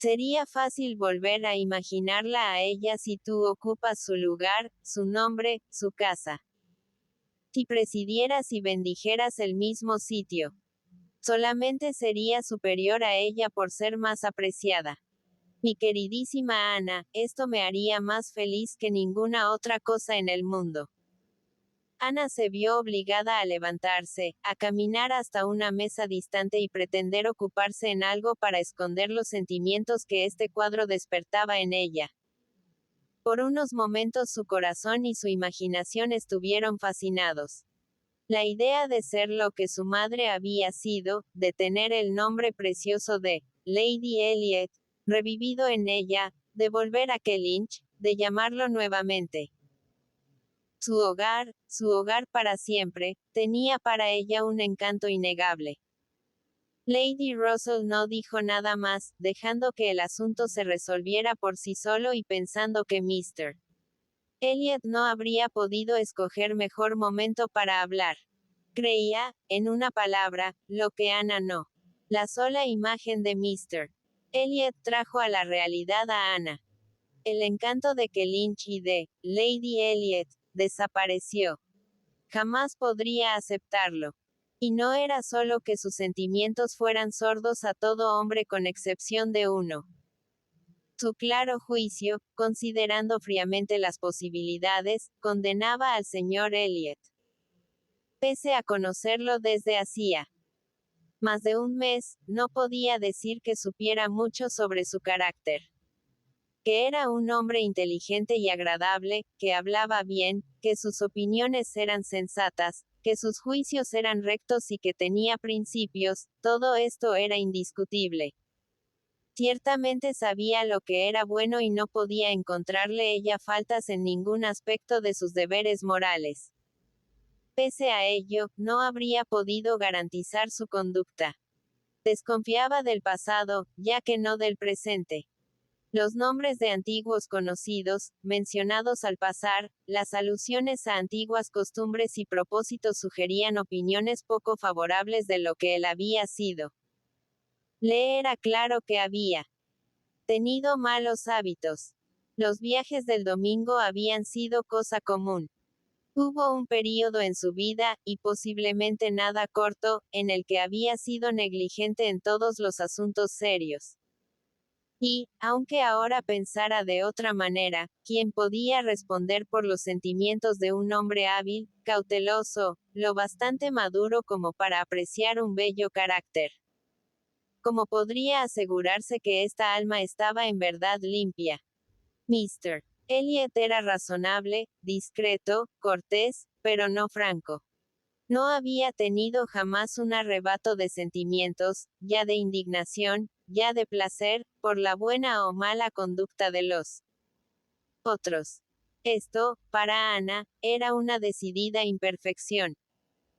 Sería fácil volver a imaginarla a ella si tú ocupas su lugar, su nombre, su casa. Si presidieras y bendijeras el mismo sitio. Solamente sería superior a ella por ser más apreciada. Mi queridísima Ana, esto me haría más feliz que ninguna otra cosa en el mundo. Ana se vio obligada a levantarse, a caminar hasta una mesa distante y pretender ocuparse en algo para esconder los sentimientos que este cuadro despertaba en ella. Por unos momentos su corazón y su imaginación estuvieron fascinados. La idea de ser lo que su madre había sido, de tener el nombre precioso de Lady Elliot, revivido en ella, de volver a Kellynch, de llamarlo nuevamente su hogar para siempre, tenía para ella un encanto innegable. Lady Russell no dijo nada más, dejando que el asunto se resolviera por sí solo y pensando que Mr. Elliot no habría podido escoger mejor momento para hablar. Creía, en una palabra, lo que Ana no. La sola imagen de Mr. Elliot trajo a la realidad a Ana. El encanto de Kellynch y de Lady Elliot desapareció. Jamás podría aceptarlo. Y no era solo que sus sentimientos fueran sordos a todo hombre con excepción de uno. Su claro juicio, considerando fríamente las posibilidades, condenaba al señor Elliot. Pese a conocerlo desde hacía más de un mes, no podía decir que supiera mucho sobre su carácter. Que era un hombre inteligente y agradable, que hablaba bien, que sus opiniones eran sensatas, que sus juicios eran rectos y que tenía principios, todo esto era indiscutible. Ciertamente sabía lo que era bueno y no podía encontrarle ella faltas en ningún aspecto de sus deberes morales. Pese a ello, no habría podido garantizar su conducta. Desconfiaba del pasado, ya que no del presente. Los nombres de antiguos conocidos, mencionados al pasar, las alusiones a antiguas costumbres y propósitos sugerían opiniones poco favorables de lo que él había sido. Le era claro que había tenido malos hábitos. Los viajes del domingo habían sido cosa común. Hubo un período en su vida, y posiblemente nada corto, en el que había sido negligente en todos los asuntos serios. Y, aunque ahora pensara de otra manera, ¿quién podía responder por los sentimientos de un hombre hábil, cauteloso, lo bastante maduro como para apreciar un bello carácter? ¿Cómo podría asegurarse que esta alma estaba en verdad limpia? Mr. Elliot era razonable, discreto, cortés, pero no franco. No había tenido jamás un arrebato de sentimientos, ya de indignación, ya de placer, por la buena o mala conducta de los otros. Esto, para Ana, era una decidida imperfección.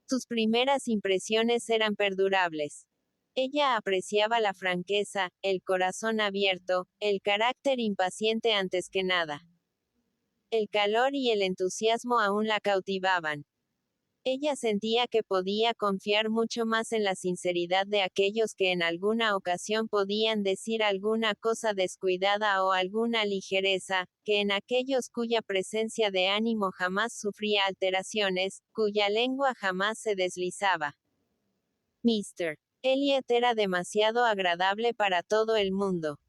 Sus primeras impresiones eran perdurables. Ella apreciaba la franqueza, el corazón abierto, el carácter impaciente antes que nada. El calor y el entusiasmo aún la cautivaban. Ella sentía que podía confiar mucho más en la sinceridad de aquellos que en alguna ocasión podían decir alguna cosa descuidada o alguna ligereza, que en aquellos cuya presencia de ánimo jamás sufría alteraciones, cuya lengua jamás se deslizaba. Mr. Elliot era demasiado agradable para todo el mundo.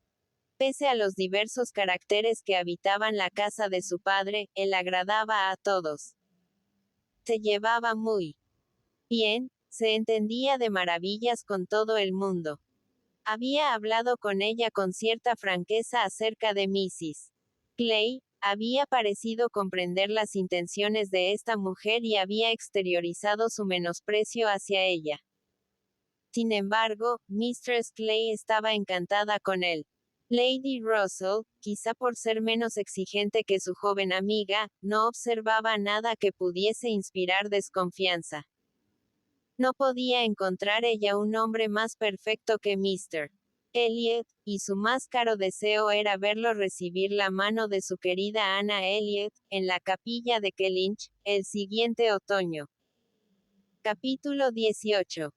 Pese a los diversos caracteres que habitaban la casa de su padre, él agradaba a todos. Se llevaba muy bien, se entendía de maravillas con todo el mundo. Había hablado con ella con cierta franqueza acerca de Mrs. Clay, había parecido comprender las intenciones de esta mujer y había exteriorizado su menosprecio hacia ella. Sin embargo, Mistress Clay estaba encantada con él. Lady Russell, quizá por ser menos exigente que su joven amiga, no observaba nada que pudiese inspirar desconfianza. No podía encontrar ella un hombre más perfecto que Mr. Elliot, y su más caro deseo era verlo recibir la mano de su querida Ana Elliot, en la capilla de Kellynch, el siguiente otoño. Capítulo 18.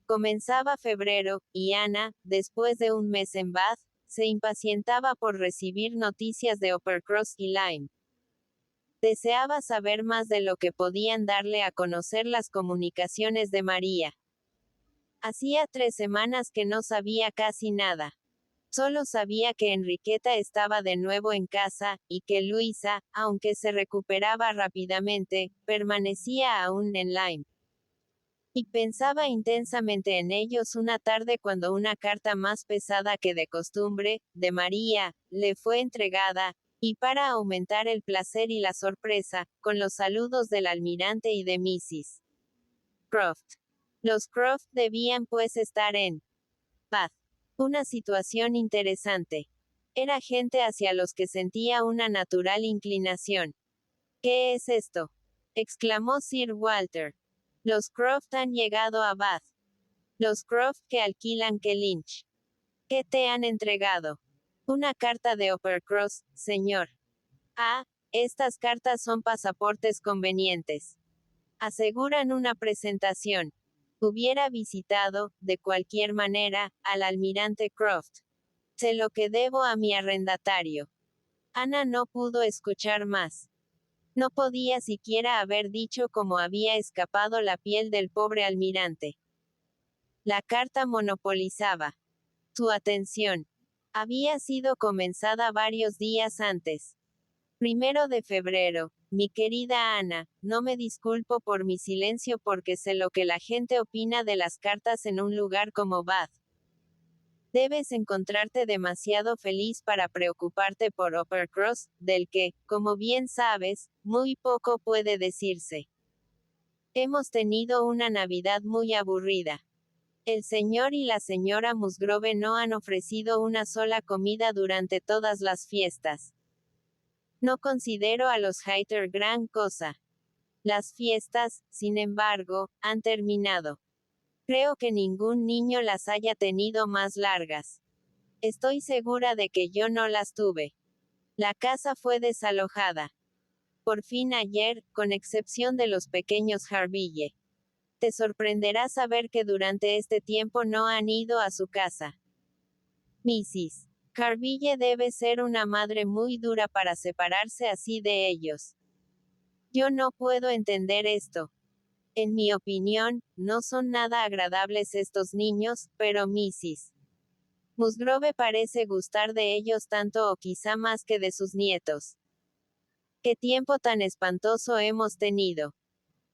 Comenzaba febrero, y Ana, después de un mes en Bath, se impacientaba por recibir noticias de Uppercross y Lyme. Deseaba saber más de lo que podían darle a conocer las comunicaciones de María. Hacía 3 semanas que no sabía casi nada. Solo sabía que Enriqueta estaba de nuevo en casa, y que Luisa, aunque se recuperaba rápidamente, permanecía aún en Lyme. Y pensaba intensamente en ellos una tarde cuando una carta más pesada que de costumbre, de María, le fue entregada, y para aumentar el placer y la sorpresa, con los saludos del almirante y de Mrs. Croft. Los Croft debían pues estar en Bath. Una situación interesante. Era gente hacia los que sentía una natural inclinación. ¿Qué es esto?, exclamó Sir Walter. Los Croft han llegado a Bath. Los Croft que alquilan que Lynch. ¿Qué te han entregado? Una carta de Uppercross, señor. Ah, estas cartas son pasaportes convenientes. Aseguran una presentación. Hubiera visitado, de cualquier manera, al almirante Croft. Sé lo que debo a mi arrendatario. Ana no pudo escuchar más. No podía siquiera haber dicho cómo había escapado la piel del pobre almirante. La carta monopolizaba su atención. Había sido comenzada varios días antes. 1 de febrero, mi querida Ana, no me disculpo por mi silencio porque sé lo que la gente opina de las cartas en un lugar como Bath. Debes encontrarte demasiado feliz para preocuparte por Uppercross, del que, como bien sabes, muy poco puede decirse. Hemos tenido una Navidad muy aburrida. El señor y la señora Musgrove no han ofrecido una sola comida durante todas las fiestas. No considero a los Hayter gran cosa. Las fiestas, sin embargo, han terminado. Creo que ningún niño las haya tenido más largas. Estoy segura de que yo no las tuve. La casa fue desalojada. Por fin ayer, con excepción de los pequeños Harville. Te sorprenderá saber que durante este tiempo no han ido a su casa. Mrs. Harville debe ser una madre muy dura para separarse así de ellos. Yo no puedo entender esto. En mi opinión, no son nada agradables estos niños, pero Mrs. Musgrove parece gustar de ellos tanto o quizá más que de sus nietos. ¿Qué tiempo tan espantoso hemos tenido?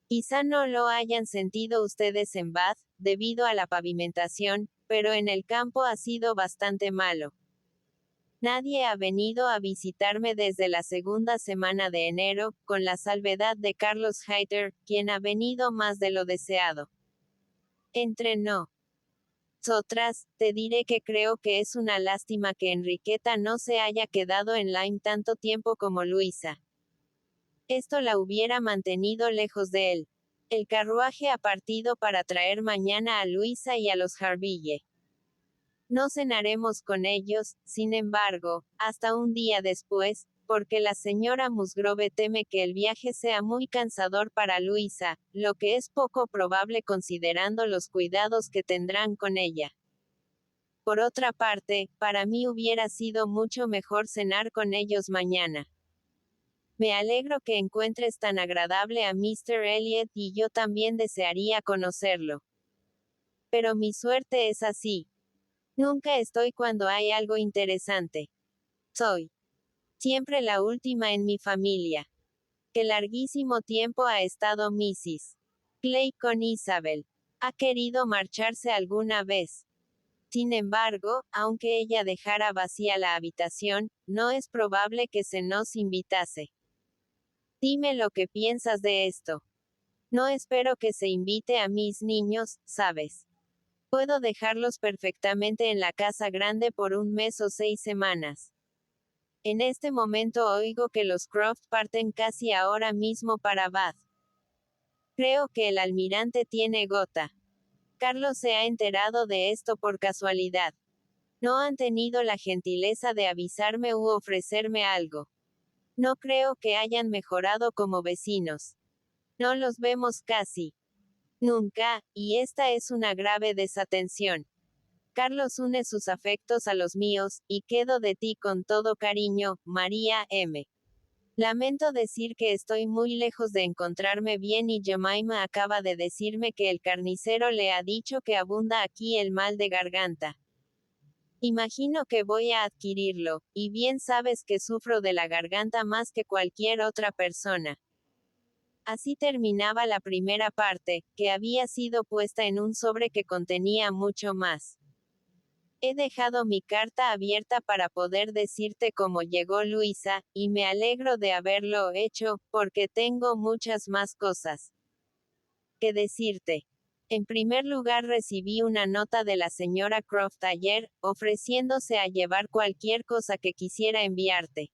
Quizá no lo hayan sentido ustedes en Bath, debido a la pavimentación, pero en el campo ha sido bastante malo. Nadie ha venido a visitarme desde la segunda semana de enero, con la salvedad de Carlos Hayter, quien ha venido más de lo deseado. Entre nosotras, te diré que creo que es una lástima que Enriqueta no se haya quedado en Lyme tanto tiempo como Luisa. Esto la hubiera mantenido lejos de él. El carruaje ha partido para traer mañana a Luisa y a los Harville. No cenaremos con ellos, sin embargo, hasta un día después, porque la señora Musgrove teme que el viaje sea muy cansador para Luisa, lo que es poco probable considerando los cuidados que tendrán con ella. Por otra parte, para mí hubiera sido mucho mejor cenar con ellos mañana. Me alegro que encuentres tan agradable a Mr. Elliot y yo también desearía conocerlo. Pero mi suerte es así. Nunca estoy cuando hay algo interesante. Soy siempre la última en mi familia. Qué larguísimo tiempo ha estado Mrs. Clay con Isabel. ¿Ha querido marcharse alguna vez? Sin embargo, aunque ella dejara vacía la habitación, no es probable que se nos invitase. Dime lo que piensas de esto. No espero que se invite a mis niños, ¿sabes? Puedo dejarlos perfectamente en la casa grande por 1 mes o 6 semanas. En este momento oigo que los Croft parten casi ahora mismo para Bath. Creo que el almirante tiene gota. Carlos se ha enterado de esto por casualidad. No han tenido la gentileza de avisarme u ofrecerme algo. No creo que hayan mejorado como vecinos. No los vemos casi nunca, y esta es una grave desatención. Carlos une sus afectos a los míos, y quedo de ti con todo cariño, María M. Lamento decir que estoy muy lejos de encontrarme bien y Jemima acaba de decirme que el carnicero le ha dicho que abunda aquí el mal de garganta. Imagino que voy a adquirirlo, y bien sabes que sufro de la garganta más que cualquier otra persona. Así terminaba la primera parte, que había sido puesta en un sobre que contenía mucho más. He dejado mi carta abierta para poder decirte cómo llegó Luisa, y me alegro de haberlo hecho, porque tengo muchas más cosas que decirte. En primer lugar recibí una nota de la señora Croft ayer, ofreciéndose a llevar cualquier cosa que quisiera enviarte.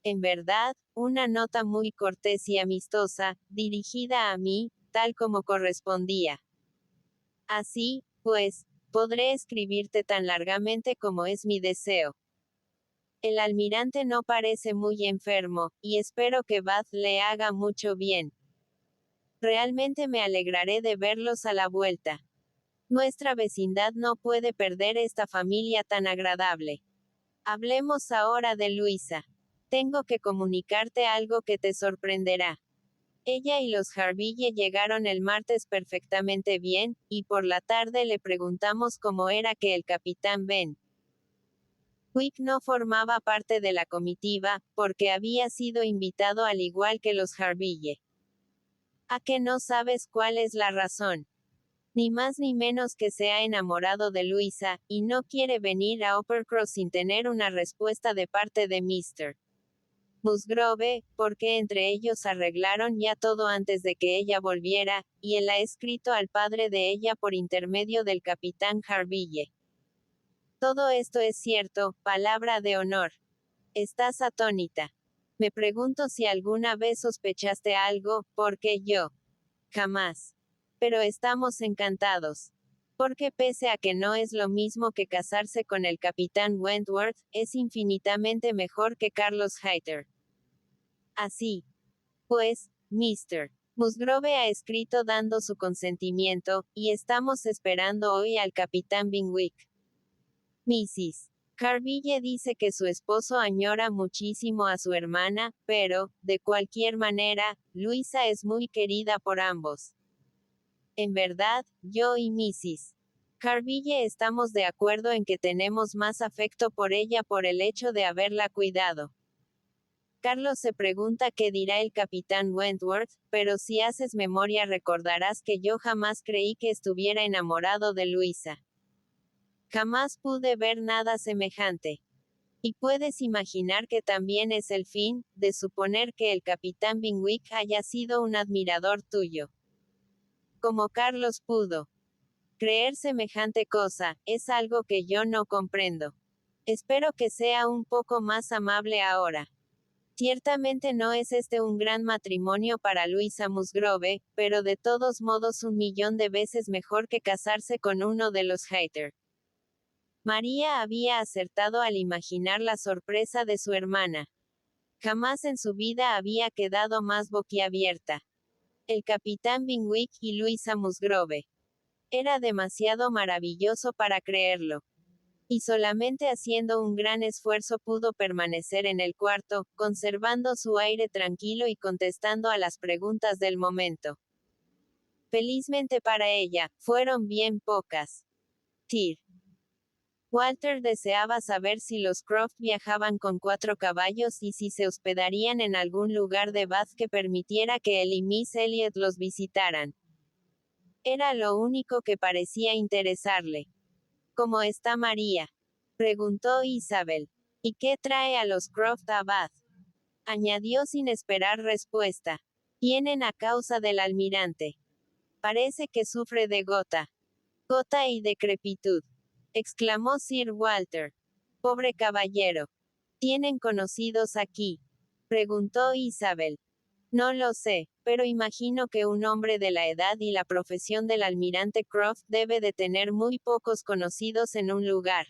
En verdad, una nota muy cortés y amistosa, dirigida a mí, tal como correspondía. Así, pues, podré escribirte tan largamente como es mi deseo. El almirante no parece muy enfermo, y espero que Bath le haga mucho bien. Realmente me alegraré de verlos a la vuelta. Nuestra vecindad no puede perder esta familia tan agradable. Hablemos ahora de Luisa. Tengo que comunicarte algo que te sorprenderá. Ella y los Harville llegaron el martes perfectamente bien, y por la tarde le preguntamos cómo era que el capitán Ben Quick no formaba parte de la comitiva, porque había sido invitado al igual que los Harville. ¿A que no sabes cuál es la razón? Ni más ni menos que se ha enamorado de Luisa, y no quiere venir a Uppercross sin tener una respuesta de parte de Mr. Musgrove, porque entre ellos arreglaron ya todo antes de que ella volviera, y él ha escrito al padre de ella por intermedio del capitán Harville. Todo esto es cierto, palabra de honor. Estás atónita. Me pregunto si alguna vez sospechaste algo, porque yo. Jamás. Pero estamos encantados. Porque pese a que no es lo mismo que casarse con el capitán Wentworth, es infinitamente mejor que Carlos Hayter. Así pues, Mr. Musgrove ha escrito dando su consentimiento, y estamos esperando hoy al capitán Binwick. Mrs. Carville dice que su esposo añora muchísimo a su hermana, pero, de cualquier manera, Luisa es muy querida por ambos. En verdad, yo y Mrs. Carville estamos de acuerdo en que tenemos más afecto por ella por el hecho de haberla cuidado. Carlos se pregunta qué dirá el capitán Wentworth, pero si haces memoria recordarás que yo jamás creí que estuviera enamorado de Luisa. Jamás pude ver nada semejante. Y puedes imaginar que también es el fin, de suponer que el capitán Binwick haya sido un admirador tuyo. Como Carlos pudo creer semejante cosa, es algo que yo no comprendo. Espero que sea un poco más amable ahora. Ciertamente no es este un gran matrimonio para Luisa Musgrove, pero de todos modos 1.000.000 de veces mejor que casarse con uno de los Hayter. María había acertado al imaginar la sorpresa de su hermana. Jamás en su vida había quedado más boquiabierta. El capitán Binwick y Luisa Musgrove. Era demasiado maravilloso para creerlo. Y solamente haciendo un gran esfuerzo pudo permanecer en el cuarto, conservando su aire tranquilo y contestando a las preguntas del momento. Felizmente para ella, fueron bien pocas. Tir. Walter deseaba saber si los Croft viajaban con 4 caballos y si se hospedarían en algún lugar de Bath que permitiera que él y Miss Elliot los visitaran. Era lo único que parecía interesarle. ¿Cómo está María?, preguntó Isabel. ¿Y qué trae a los Croft a Bath?, añadió sin esperar respuesta. Vienen a causa del almirante. Parece que sufre de gota y decrepitud, exclamó Sir Walter. Pobre caballero. ¿Tienen conocidos aquí?, preguntó Isabel. No lo sé, pero imagino que un hombre de la edad y la profesión del almirante Croft debe de tener muy pocos conocidos en un lugar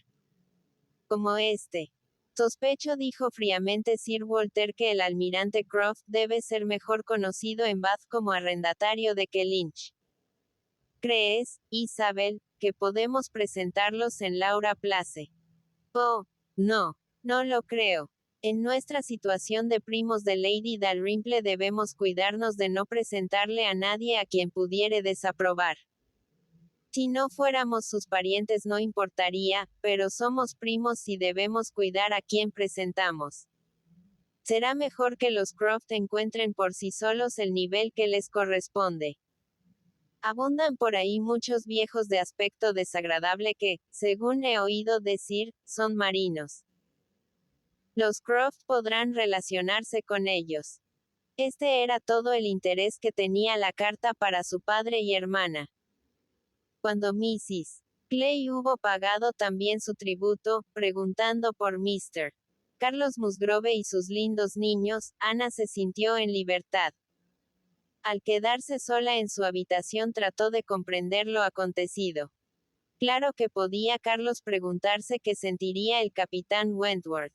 como este. Sospecho, dijo fríamente Sir Walter, que el almirante Croft debe ser mejor conocido en Bath como arrendatario de que Lynch. ¿Crees, Isabel, que podemos presentarlos en Laura Place? Oh, no, no lo creo. En nuestra situación de primos de Lady Dalrymple debemos cuidarnos de no presentarle a nadie a quien pudiere desaprobar. Si no fuéramos sus parientes no importaría, pero somos primos y debemos cuidar a quien presentamos. Será mejor que los Croft encuentren por sí solos el nivel que les corresponde. Abundan por ahí muchos viejos de aspecto desagradable que, según he oído decir, son marinos. Los Croft podrán relacionarse con ellos. Este era todo el interés que tenía la carta para su padre y hermana. Cuando Mrs. Clay hubo pagado también su tributo, preguntando por Mr. Carlos Musgrove y sus lindos niños, Ana se sintió en libertad. Al quedarse sola en su habitación trató de comprender lo acontecido. Claro que podía Carlos preguntarse qué sentiría el capitán Wentworth.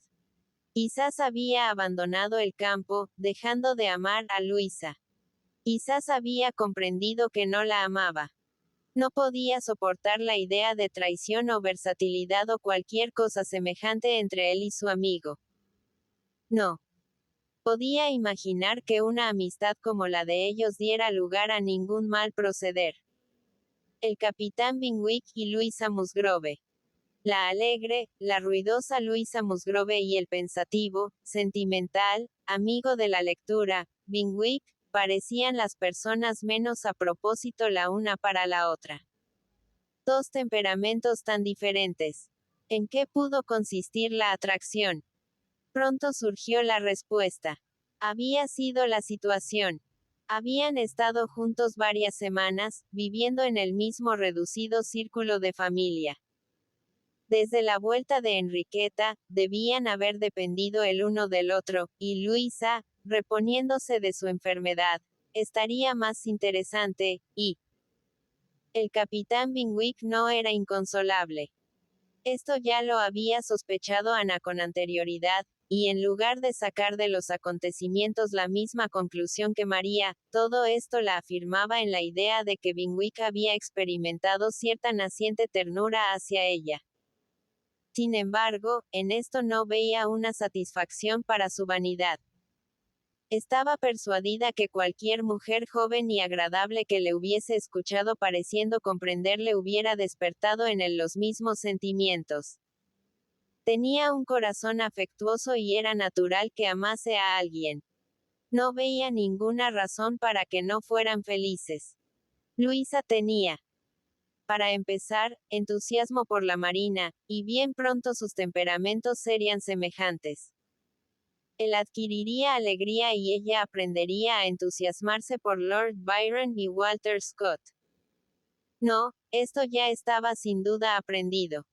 Quizás había abandonado el campo, dejando de amar a Luisa. Quizás había comprendido que no la amaba. No podía soportar la idea de traición o versatilidad o cualquier cosa semejante entre él y su amigo. No. Podía imaginar que una amistad como la de ellos diera lugar a ningún mal proceder. El capitán Binwick y Luisa Musgrove. La alegre, la ruidosa Luisa Musgrove y el pensativo, sentimental, amigo de la lectura, Binwick, parecían las personas menos a propósito la una para la otra. Dos temperamentos tan diferentes. ¿En qué pudo consistir la atracción? Pronto surgió la respuesta. Había sido la situación. Habían estado juntos varias semanas, viviendo en el mismo reducido círculo de familia. Desde la vuelta de Enriqueta, debían haber dependido el uno del otro, y Luisa, reponiéndose de su enfermedad, estaría más interesante, y el capitán Binwick no era inconsolable. Esto ya lo había sospechado Ana con anterioridad, y en lugar de sacar de los acontecimientos la misma conclusión que María, todo esto la afirmaba en la idea de que Binwick había experimentado cierta naciente ternura hacia ella. Sin embargo, en esto no veía una satisfacción para su vanidad. Estaba persuadida que cualquier mujer joven y agradable que le hubiese escuchado pareciendo comprenderle hubiera despertado en él los mismos sentimientos. Tenía un corazón afectuoso y era natural que amase a alguien. No veía ninguna razón para que no fueran felices. Luisa tenía, para empezar, entusiasmo por la marina, y bien pronto sus temperamentos serían semejantes. Él adquiriría alegría y ella aprendería a entusiasmarse por Lord Byron y Walter Scott. No, esto ya estaba sin duda aprendido.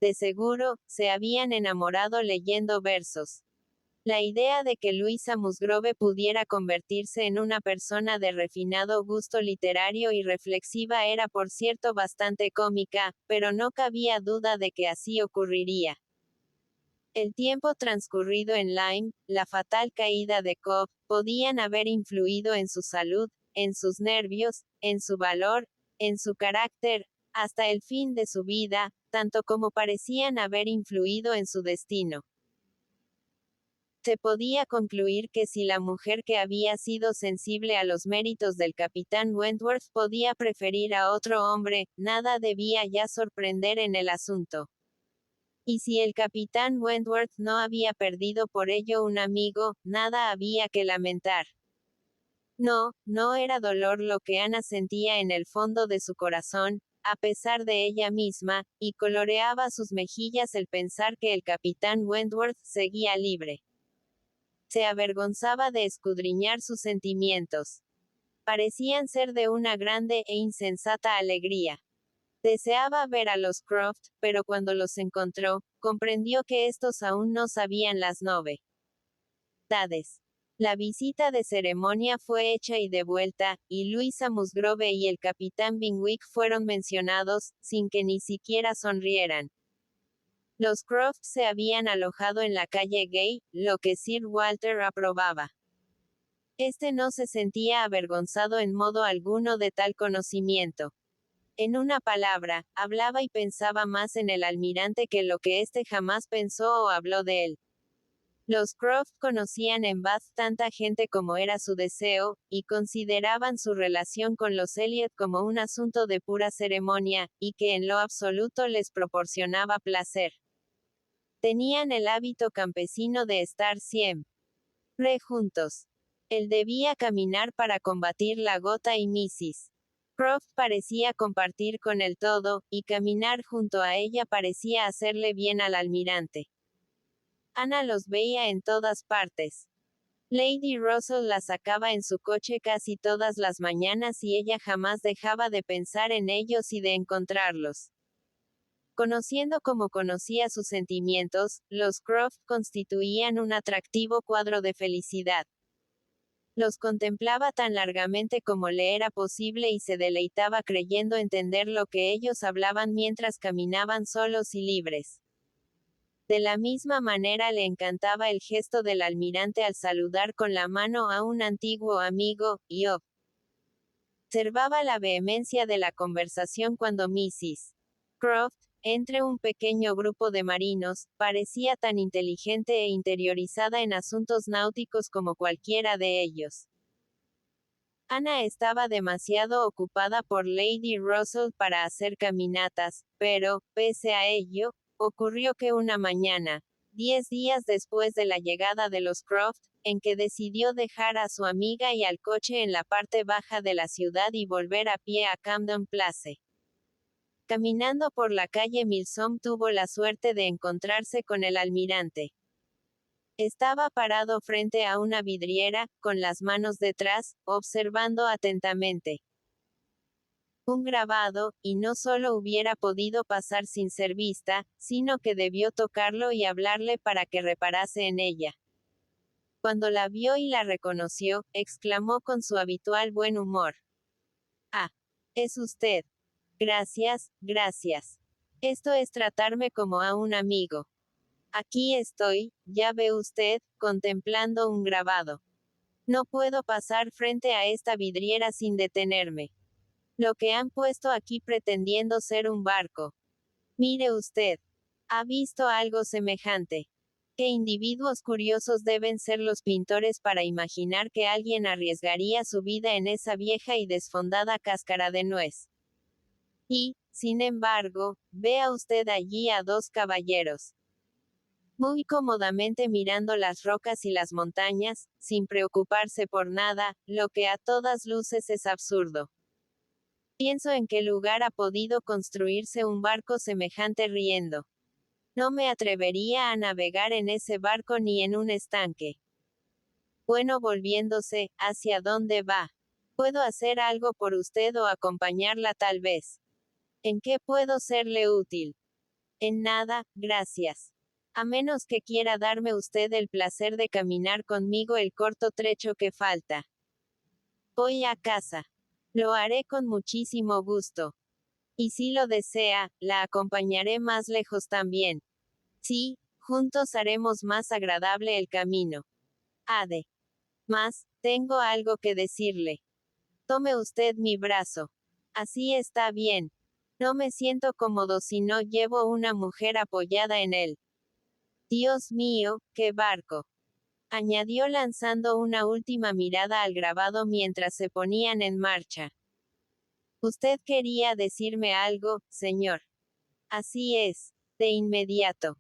De seguro, se habían enamorado leyendo versos. La idea de que Luisa Musgrove pudiera convertirse en una persona de refinado gusto literario y reflexiva era por cierto bastante cómica, pero no cabía duda de que así ocurriría. El tiempo transcurrido en Lyme, la fatal caída de Cobb, podían haber influido en su salud, en sus nervios, en su valor, en su carácter, hasta el fin de su vida, tanto como parecían haber influido en su destino. Se podía concluir que si la mujer que había sido sensible a los méritos del capitán Wentworth podía preferir a otro hombre, nada debía ya sorprender en el asunto. Y si el capitán Wentworth no había perdido por ello un amigo, nada había que lamentar. No, no era dolor lo que Ana sentía en el fondo de su corazón, a pesar de ella misma, y coloreaba sus mejillas el pensar que el capitán Wentworth seguía libre. Se avergonzaba de escudriñar sus sentimientos. Parecían ser de una grande e insensata alegría. Deseaba ver a los Croft, pero cuando los encontró, comprendió que estos aún no sabían las novedades. La visita de ceremonia fue hecha y devuelta, y Luisa Musgrove y el capitán Binwick fueron mencionados, sin que ni siquiera sonrieran. Los Croft se habían alojado en la calle Gay, lo que Sir Walter aprobaba. Este no se sentía avergonzado en modo alguno de tal conocimiento. En una palabra, hablaba y pensaba más en el almirante que lo que éste jamás pensó o habló de él. Los Croft conocían en Bath tanta gente como era su deseo, y consideraban su relación con los Elliot como un asunto de pura ceremonia, y que en lo absoluto les proporcionaba placer. Tenían el hábito campesino de estar siempre juntos. Él debía caminar para combatir la gota y Mrs. Croft parecía compartir con él todo, y caminar junto a ella parecía hacerle bien al almirante. Ana los veía en todas partes. Lady Russell la sacaba en su coche casi todas las mañanas y ella jamás dejaba de pensar en ellos y de encontrarlos. Conociendo como conocía sus sentimientos, los Croft constituían un atractivo cuadro de felicidad. Los contemplaba tan largamente como le era posible y se deleitaba creyendo entender lo que ellos hablaban mientras caminaban solos y libres. De la misma manera le encantaba el gesto del almirante al saludar con la mano a un antiguo amigo, y observaba la vehemencia de la conversación cuando Mrs. Croft, entre un pequeño grupo de marinos, parecía tan inteligente e interiorizada en asuntos náuticos como cualquiera de ellos. Ana estaba demasiado ocupada por Lady Russell para hacer caminatas, pero, pese a ello, ocurrió que una mañana, 10 días después de la llegada de los Croft, en que decidió dejar a su amiga y al coche en la parte baja de la ciudad y volver a pie a Camden Place. Caminando por la calle Milsom tuvo la suerte de encontrarse con el almirante. Estaba parado frente a una vidriera, con las manos detrás, observando atentamente un grabado, y no solo hubiera podido pasar sin ser vista, sino que debió tocarlo y hablarle para que reparase en ella. Cuando la vio y la reconoció, exclamó con su habitual buen humor: «Ah, es usted. Gracias, gracias. Esto es tratarme como a un amigo. Aquí estoy, ya ve usted, contemplando un grabado. No puedo pasar frente a esta vidriera sin detenerme. Lo que han puesto aquí pretendiendo ser un barco. Mire usted. ¿Ha visto algo semejante? ¿Qué individuos curiosos deben ser los pintores para imaginar que alguien arriesgaría su vida en esa vieja y desfondada cáscara de nuez? Y, sin embargo, vea usted allí a dos caballeros, muy cómodamente mirando las rocas y las montañas, sin preocuparse por nada, lo que a todas luces es absurdo. Pienso en qué lugar ha podido construirse un barco semejante riendo. No me atrevería a navegar en ese barco ni en un estanque. Bueno, volviéndose, ¿hacia dónde va? ¿Puedo hacer algo por usted o acompañarla tal vez? ¿En qué puedo serle útil? En nada, gracias. A menos que quiera darme usted el placer de caminar conmigo el corto trecho que falta. Voy a casa. Lo haré con muchísimo gusto. Y si lo desea, la acompañaré más lejos también. Sí, juntos haremos más agradable el camino. Además, tengo algo que decirle. Tome usted mi brazo. Así está bien. No me siento cómodo si no llevo una mujer apoyada en él. Dios mío, qué barco. Añadió lanzando una última mirada al grabado mientras se ponían en marcha. Usted quería decirme algo, señor. Así es, de inmediato.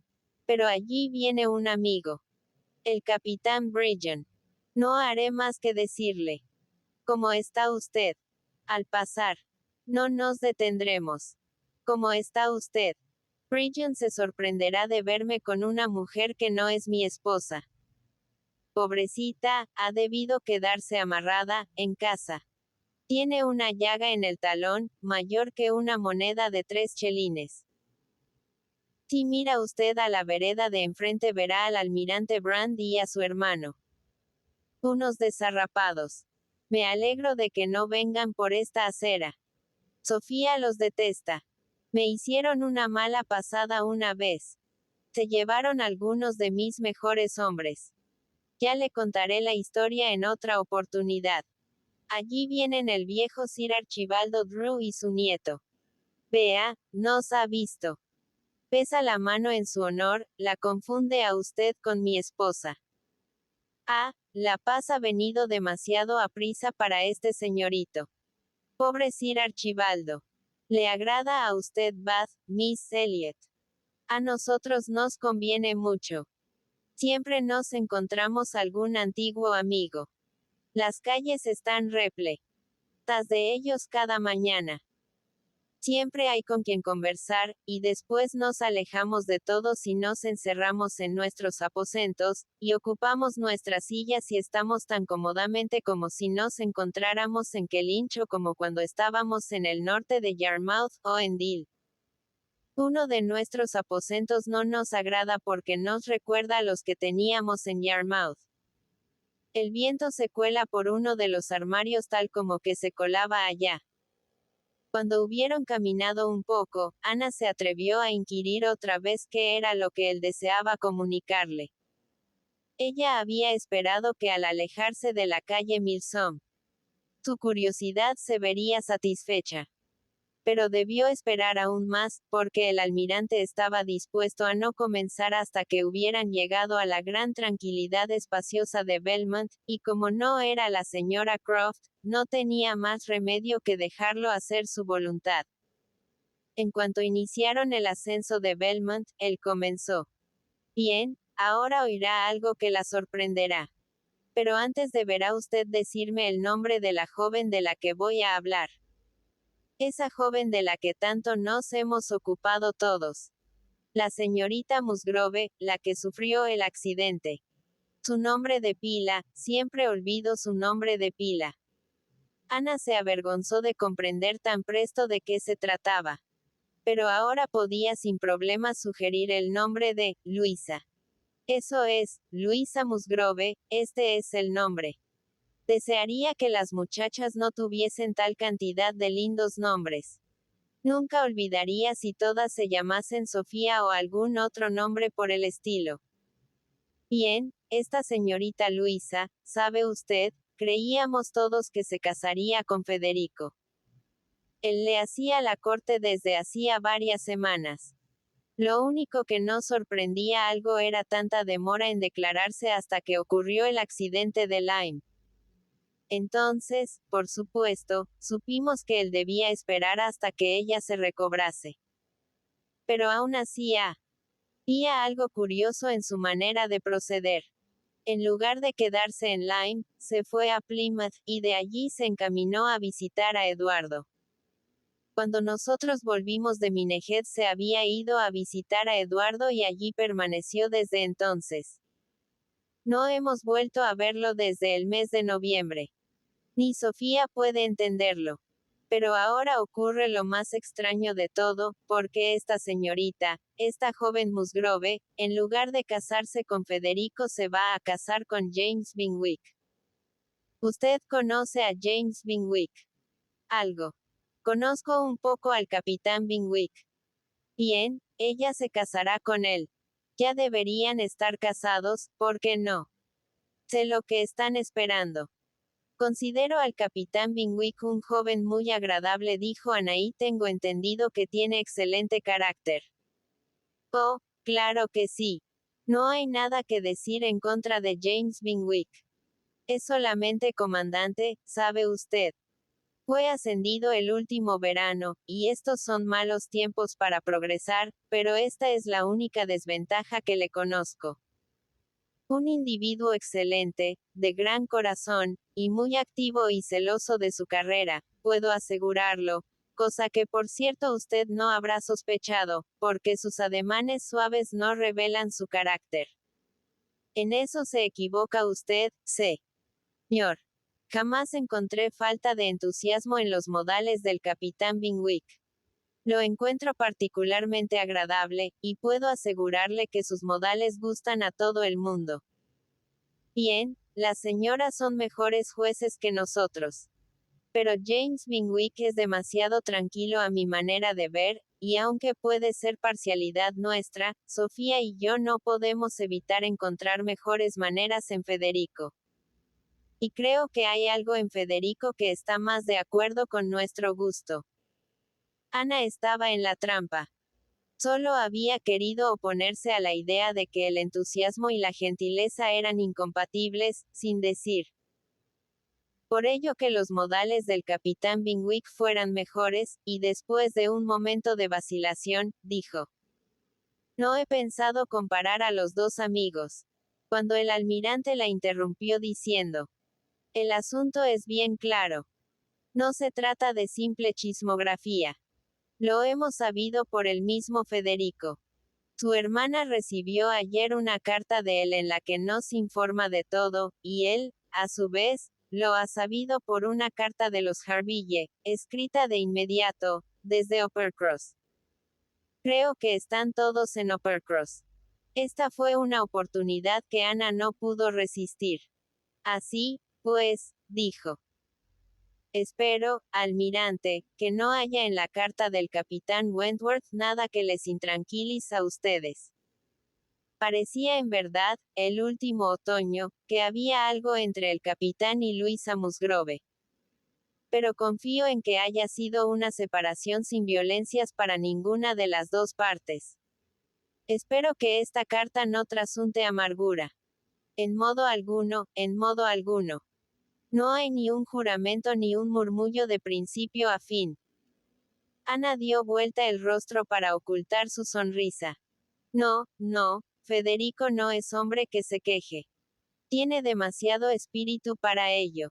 Pero allí viene un amigo. El capitán Bridgen. No haré más que decirle. ¿Cómo está usted? Al pasar. No nos detendremos. ¿Cómo está usted? Bridgen se sorprenderá de verme con una mujer que no es mi esposa. Pobrecita, ha debido quedarse amarrada, en casa. Tiene una llaga en el talón, mayor que una moneda de 3 chelines. Si mira usted a la vereda de enfrente verá al almirante Brand y a su hermano. Unos desarrapados. Me alegro de que no vengan por esta acera. Sofía los detesta. Me hicieron una mala pasada una vez. Se llevaron algunos de mis mejores hombres. Ya le contaré la historia en otra oportunidad. Allí vienen el viejo Sir Archibaldo Drew y su nieto. Vea, nos ha visto. Pesa la mano en su honor, la confunde a usted con mi esposa. Ah, la paz ha venido demasiado a prisa para este señorito. Pobre Sir Archibaldo. ¿Le agrada a usted Bath, Miss Elliot? A nosotros nos conviene mucho. Siempre nos encontramos algún antiguo amigo. Las calles están repletas de ellos cada mañana. Siempre hay con quien conversar, y después nos alejamos de todos y nos encerramos en nuestros aposentos, y ocupamos nuestras sillas y estamos tan cómodamente como si nos encontráramos en Kellynch o como cuando estábamos en el norte de Yarmouth o en Deal. Uno de nuestros aposentos no nos agrada porque nos recuerda a los que teníamos en Yarmouth. El viento se cuela por uno de los armarios tal como que se colaba allá. Cuando hubieron caminado un poco, Ana se atrevió a inquirir otra vez qué era lo que él deseaba comunicarle. Ella había esperado que al alejarse de la calle Milsom, su curiosidad se vería satisfecha. Pero debió esperar aún más, porque el almirante estaba dispuesto a no comenzar hasta que hubieran llegado a la gran tranquilidad espaciosa de Belmont, y como no era la señora Croft, no tenía más remedio que dejarlo hacer su voluntad. En cuanto iniciaron el ascenso de Belmont, él comenzó. Bien, ahora oirá algo que la sorprenderá. Pero antes deberá usted decirme el nombre de la joven de la que voy a hablar. Esa joven de la que tanto nos hemos ocupado todos. La señorita Musgrove, la que sufrió el accidente. Su nombre de pila, siempre olvido su nombre de pila. Ana se avergonzó de comprender tan presto de qué se trataba. Pero ahora podía sin problema sugerir el nombre de Luisa. Eso es, Luisa Musgrove, este es el nombre. Desearía que las muchachas no tuviesen tal cantidad de lindos nombres. Nunca olvidaría si todas se llamasen Sofía o algún otro nombre por el estilo. Bien, esta señorita Luisa, ¿sabe usted? Creíamos todos que se casaría con Federico. Él le hacía la corte desde hacía varias semanas. Lo único que nos sorprendía algo era tanta demora en declararse hasta que ocurrió el accidente de Lyme. Entonces, por supuesto, supimos que él debía esperar hasta que ella se recobrase. Pero aún así había algo curioso en su manera de proceder. En lugar de quedarse en Lyme, se fue a Plymouth, y de allí se encaminó a visitar a Eduardo. Cuando nosotros volvimos de Minehead se había ido a visitar a Eduardo y allí permaneció desde entonces. No hemos vuelto a verlo desde el mes de noviembre. Ni Sofía puede entenderlo. Pero ahora ocurre lo más extraño de todo, porque esta señorita, esta joven Musgrove, en lugar de casarse con Federico se va a casar con James Binwick. ¿Usted conoce a James Binwick? Algo. Conozco un poco al capitán Binwick. Bien, ella se casará con él. Ya deberían estar casados, ¿por qué no? Sé lo que están esperando. Considero al capitán Binwick un joven muy agradable, dijo Ana, y tengo entendido que tiene excelente carácter. Oh, claro que sí. No hay nada que decir en contra de James Binwick. Es solamente comandante, sabe usted. Fue ascendido el último verano, y estos son malos tiempos para progresar, pero esta es la única desventaja que le conozco. Un individuo excelente, de gran corazón, y muy activo y celoso de su carrera, puedo asegurarlo, cosa que por cierto usted no habrá sospechado, porque sus ademanes suaves no revelan su carácter. En eso se equivoca usted, señor. Jamás encontré falta de entusiasmo en los modales del capitán Binwick. Lo encuentro particularmente agradable, y puedo asegurarle que sus modales gustan a todo el mundo. Bien, las señoras son mejores jueces que nosotros. Pero James Binwick es demasiado tranquilo a mi manera de ver, y aunque puede ser parcialidad nuestra, Sofía y yo no podemos evitar encontrar mejores maneras en Federico. Y creo que hay algo en Federico que está más de acuerdo con nuestro gusto. Ana estaba en la trampa. Solo había querido oponerse a la idea de que el entusiasmo y la gentileza eran incompatibles, sin decir por ello que los modales del capitán Binwick fueran mejores, y después de un momento de vacilación, dijo: No he pensado comparar a los dos amigos. Cuando el almirante la interrumpió diciendo: El asunto es bien claro. No se trata de simple chismografía. Lo hemos sabido por el mismo Federico. Su hermana recibió ayer una carta de él en la que nos informa de todo, y él, a su vez, lo ha sabido por una carta de los Harville, escrita de inmediato, desde Uppercross. Creo que están todos en Uppercross. Esta fue una oportunidad que Ana no pudo resistir. Así, pues, dijo: Espero, almirante, que no haya en la carta del capitán Wentworth nada que les intranquilice a ustedes. Parecía en verdad, el último otoño, que había algo entre el capitán y Luisa Musgrove. Pero confío en que haya sido una separación sin violencias para ninguna de las dos partes. Espero que esta carta no trasunte amargura. En modo alguno, en modo alguno. No hay ni un juramento ni un murmullo de principio a fin. Ana dio vuelta el rostro para ocultar su sonrisa. No, no, Federico no es hombre que se queje. Tiene demasiado espíritu para ello.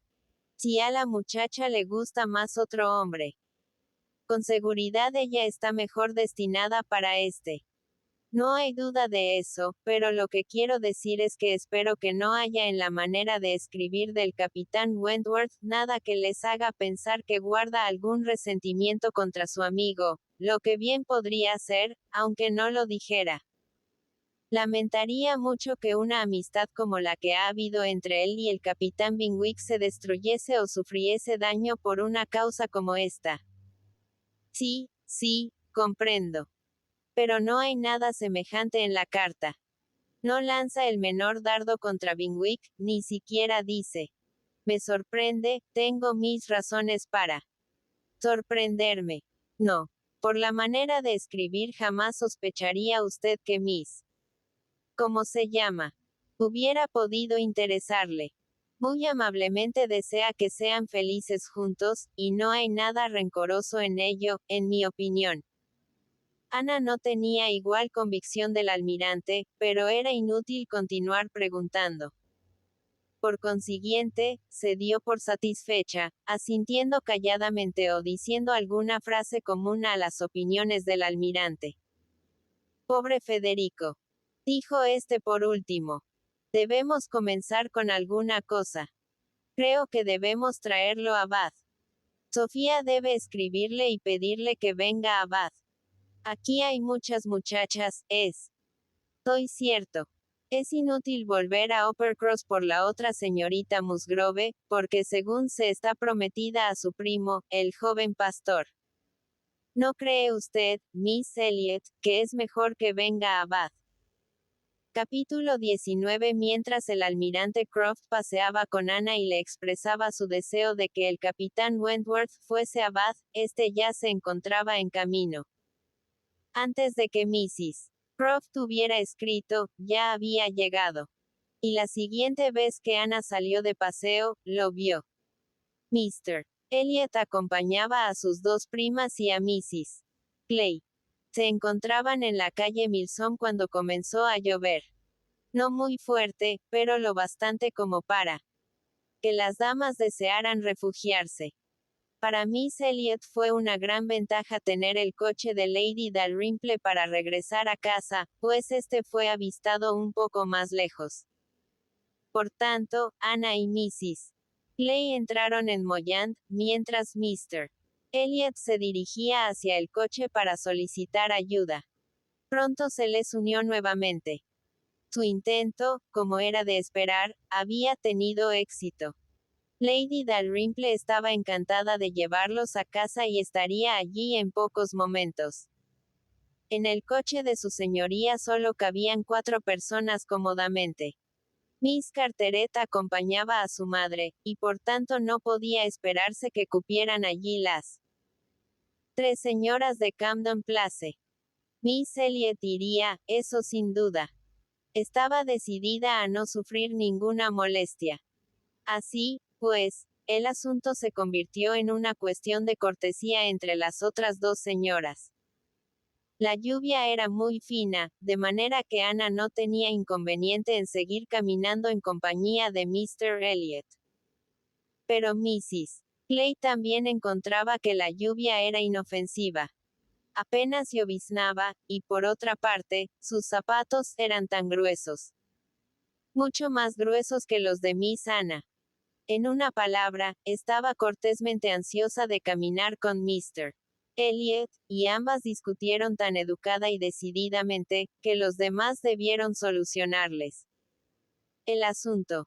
Si a la muchacha le gusta más otro hombre, con seguridad ella está mejor destinada para este. No hay duda de eso, pero lo que quiero decir es que espero que no haya en la manera de escribir del capitán Wentworth nada que les haga pensar que guarda algún resentimiento contra su amigo, lo que bien podría ser, aunque no lo dijera. Lamentaría mucho que una amistad como la que ha habido entre él y el capitán Binwick se destruyese o sufriese daño por una causa como esta. Sí, sí, comprendo. Pero no hay nada semejante en la carta. No lanza el menor dardo contra Binwick, ni siquiera dice: Me sorprende, tengo mis razones para sorprenderme. No. Por la manera de escribir jamás sospecharía usted que Miss, ¿cómo se llama?, hubiera podido interesarle. Muy amablemente desea que sean felices juntos, y no hay nada rencoroso en ello, en mi opinión. Ana no tenía igual convicción del almirante, pero era inútil continuar preguntando. Por consiguiente, se dio por satisfecha, asintiendo calladamente o diciendo alguna frase común a las opiniones del almirante. Pobre Federico, dijo este por último. Debemos comenzar con alguna cosa. Creo que debemos traerlo a Bath. Sofía debe escribirle y pedirle que venga a Bath. Aquí hay muchas muchachas, estoy cierto. Es inútil volver a Uppercross por la otra señorita Musgrove, porque según se está prometida a su primo, el joven pastor. ¿No cree usted, Miss Elliot, que es mejor que venga a Bath? Capítulo 19. Mientras el almirante Croft paseaba con Ana y le expresaba su deseo de que el capitán Wentworth fuese a Bath, este ya se encontraba en camino. Antes de que Mrs. Croft hubiera escrito, ya había llegado. Y la siguiente vez que Ana salió de paseo, lo vio. Mr. Elliot acompañaba a sus dos primas y a Mrs. Clay. Se encontraban en la calle Milsom cuando comenzó a llover. No muy fuerte, pero lo bastante como para que las damas desearan refugiarse. Para Miss Elliot fue una gran ventaja tener el coche de Lady Dalrymple para regresar a casa, pues este fue avistado un poco más lejos. Por tanto, Ana y Mrs. Clay entraron en Moyant, mientras Mr. Elliot se dirigía hacia el coche para solicitar ayuda. Pronto se les unió nuevamente. Su intento, como era de esperar, había tenido éxito. Lady Dalrymple estaba encantada de llevarlos a casa y estaría allí en pocos momentos. En el coche de su señoría solo cabían 4 personas cómodamente. Miss Carteret acompañaba a su madre, y por tanto no podía esperarse que cupieran allí las 3 señoras de Camden Place. Miss Elliot iría, eso sin duda. Estaba decidida a no sufrir ninguna molestia. Así, pues, el asunto se convirtió en una cuestión de cortesía entre las otras 2 señoras. La lluvia era muy fina, de manera que Ana no tenía inconveniente en seguir caminando en compañía de Mr. Elliot. Pero Mrs. Clay también encontraba que la lluvia era inofensiva. Apenas lloviznaba, y por otra parte, sus zapatos eran tan gruesos. Mucho más gruesos que los de Miss Ana. En una palabra, estaba cortésmente ansiosa de caminar con Mr. Elliot, y ambas discutieron tan educada y decididamente, que los demás debieron solucionarles el asunto.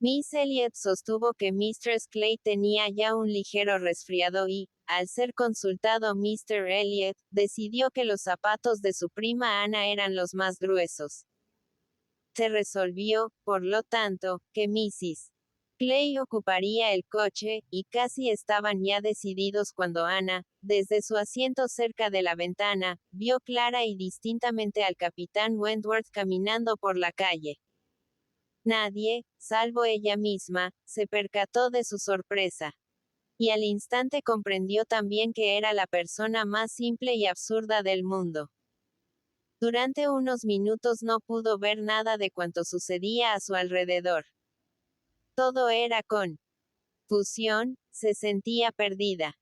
Miss Elliot sostuvo que Mistress Clay tenía ya un ligero resfriado y, al ser consultado Mr. Elliot, decidió que los zapatos de su prima Ana eran los más gruesos. Se resolvió, por lo tanto, que Mrs. Clay ocuparía el coche, y casi estaban ya decididos cuando Ana, desde su asiento cerca de la ventana, vio clara y distintamente al capitán Wentworth caminando por la calle. Nadie, salvo ella misma, se percató de su sorpresa. Y al instante comprendió también que era la persona más simple y absurda del mundo. Durante unos minutos no pudo ver nada de cuanto sucedía a su alrededor. Todo era confusión, se sentía perdida.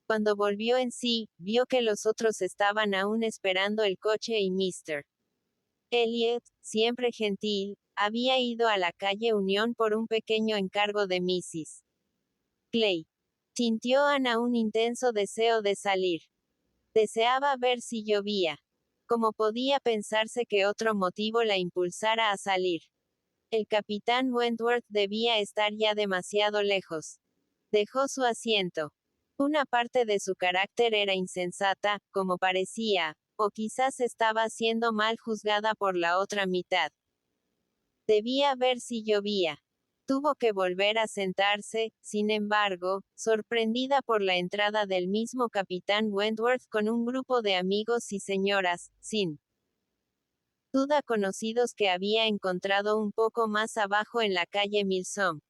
Cuando volvió en sí, vio que los otros estaban aún esperando el coche y Mr. Elliot, siempre gentil, había ido a la calle Unión por un pequeño encargo de Mrs. Clay. Sintió Ana un intenso deseo de salir. Deseaba ver si llovía. ¿Cómo podía pensarse que otro motivo la impulsara a salir? El capitán Wentworth debía estar ya demasiado lejos. Dejó su asiento. Una parte de su carácter era insensata, como parecía, o quizás estaba siendo mal juzgada por la otra mitad. Debía ver si llovía. Tuvo que volver a sentarse, sin embargo, sorprendida por la entrada del mismo capitán Wentworth con un grupo de amigos y señoras, sin duda conocidos que había encontrado un poco más abajo en la calle Milsom.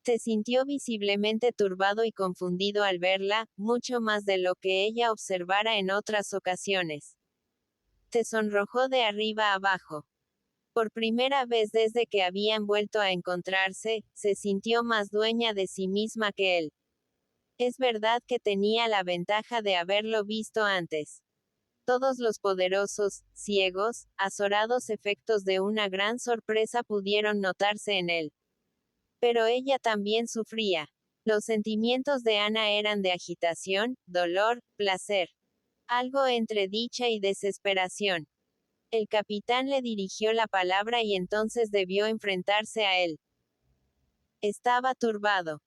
Se sintió visiblemente turbado y confundido al verla, mucho más de lo que ella observara en otras ocasiones. Se sonrojó de arriba abajo. Por primera vez desde que habían vuelto a encontrarse, se sintió más dueña de sí misma que él. Es verdad que tenía la ventaja de haberlo visto antes. Todos los poderosos, ciegos, azorados efectos de una gran sorpresa pudieron notarse en él. Pero ella también sufría. Los sentimientos de Ana eran de agitación, dolor, placer. Algo entre dicha y desesperación. El capitán le dirigió la palabra y entonces debió enfrentarse a él. Estaba turbado.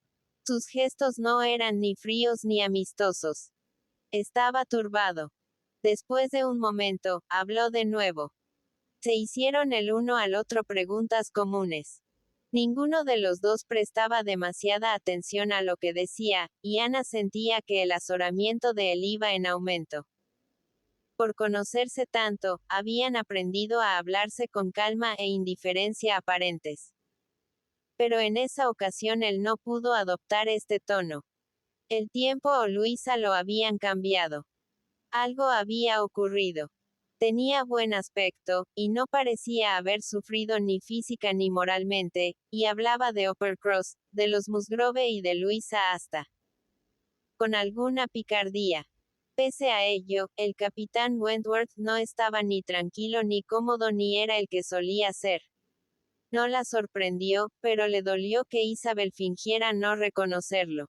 Sus gestos no eran ni fríos ni amistosos. Estaba turbado. Después de un momento, habló de nuevo. Se hicieron el uno al otro preguntas comunes. Ninguno de los dos prestaba demasiada atención a lo que decía, y Ana sentía que el azoramiento de él iba en aumento. Por conocerse tanto, habían aprendido a hablarse con calma e indiferencia aparentes. Pero en esa ocasión él no pudo adoptar este tono. El tiempo o Luisa lo habían cambiado. Algo había ocurrido. Tenía buen aspecto, y no parecía haber sufrido ni física ni moralmente, y hablaba de Uppercross, de los Musgrove y de Luisa hasta con alguna picardía. Pese a ello, el capitán Wentworth no estaba ni tranquilo ni cómodo ni era el que solía ser. No la sorprendió, pero le dolió que Isabel fingiera no reconocerlo.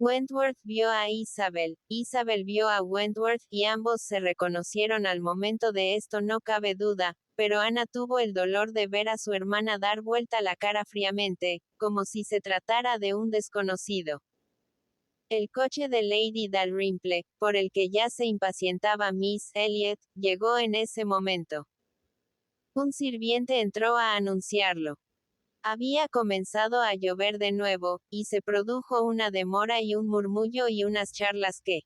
Wentworth vio a Isabel vio a Wentworth y ambos se reconocieron al momento de esto no cabe duda, pero Ana tuvo el dolor de ver a su hermana dar vuelta la cara fríamente, como si se tratara de un desconocido. El coche de Lady Dalrymple, por el que ya se impacientaba Miss Elliot, llegó en ese momento. Un sirviente entró a anunciarlo. Había comenzado a llover de nuevo, y se produjo una demora y un murmullo y unas charlas que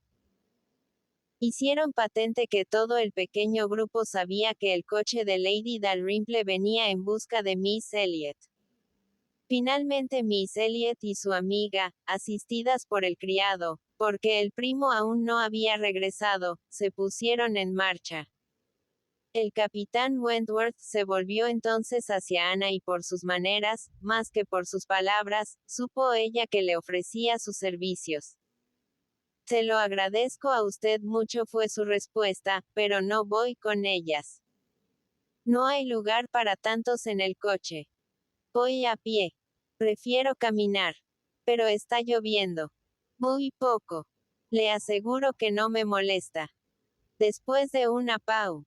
hicieron patente que todo el pequeño grupo sabía que el coche de Lady Dalrymple venía en busca de Miss Elliot. Finalmente Miss Elliot y su amiga, asistidas por el criado, porque el primo aún no había regresado, se pusieron en marcha. El capitán Wentworth se volvió entonces hacia Ana y por sus maneras, más que por sus palabras, supo ella que le ofrecía sus servicios. Se lo agradezco a usted mucho fue su respuesta, pero no voy con ellas. No hay lugar para tantos en el coche. Voy a pie. Prefiero caminar. Pero está lloviendo. Muy poco. Le aseguro que no me molesta. Después de una pausa,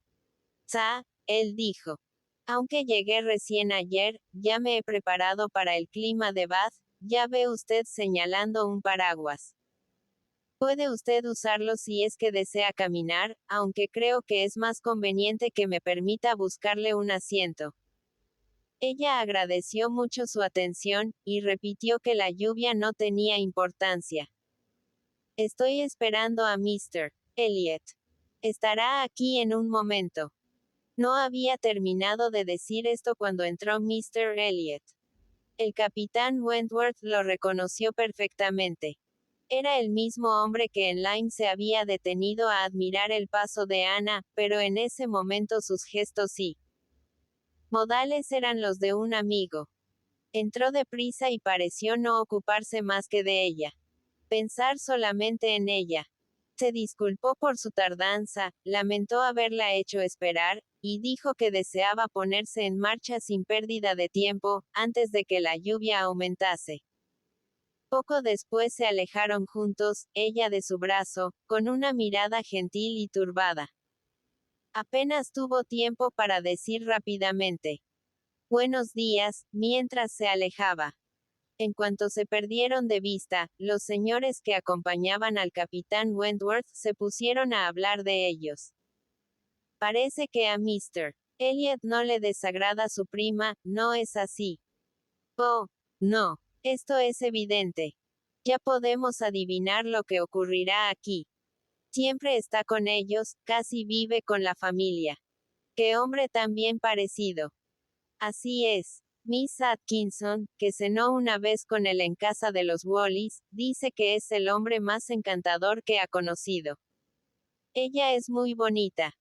él dijo. Aunque llegué recién ayer, ya me he preparado para el clima de Bath, ya ve usted señalando un paraguas. Puede usted usarlo si es que desea caminar, aunque creo que es más conveniente que me permita buscarle un asiento. Ella agradeció mucho su atención, y repitió que la lluvia no tenía importancia. Estoy esperando a Mr. Elliot. Estará aquí en un momento. No había terminado de decir esto cuando entró Mr. Elliot. El capitán Wentworth lo reconoció perfectamente. Era el mismo hombre que en Lyme se había detenido a admirar el paso de Ana, pero en ese momento sus gestos y modales eran los de un amigo. Entró deprisa y pareció no ocuparse más que de ella. Pensar solamente en ella. Se disculpó por su tardanza, lamentó haberla hecho esperar, y dijo que deseaba ponerse en marcha sin pérdida de tiempo, antes de que la lluvia aumentase. Poco después se alejaron juntos, ella de su brazo, con una mirada gentil y turbada. Apenas tuvo tiempo para decir rápidamente: Buenos días, mientras se alejaba. En cuanto se perdieron de vista, los señores que acompañaban al capitán Wentworth se pusieron a hablar de ellos. Parece que a Mr. Elliot no le desagrada su prima, ¿no es así? Oh, no. Esto es evidente. Ya podemos adivinar lo que ocurrirá aquí. Siempre está con ellos, casi vive con la familia. Qué hombre tan bien parecido. Así es. Miss Atkinson, que cenó una vez con él en casa de los Wallis, dice que es el hombre más encantador que ha conocido. Ella es muy bonita.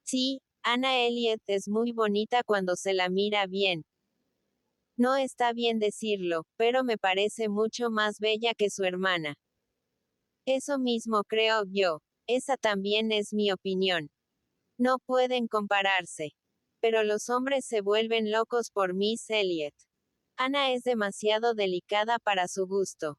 Sí, Ana Elliot es muy bonita cuando se la mira bien. No está bien decirlo, pero me parece mucho más bella que su hermana. Eso mismo creo yo. Esa también es mi opinión. No pueden compararse. Pero los hombres se vuelven locos por Miss Elliot. Ana es demasiado delicada para su gusto.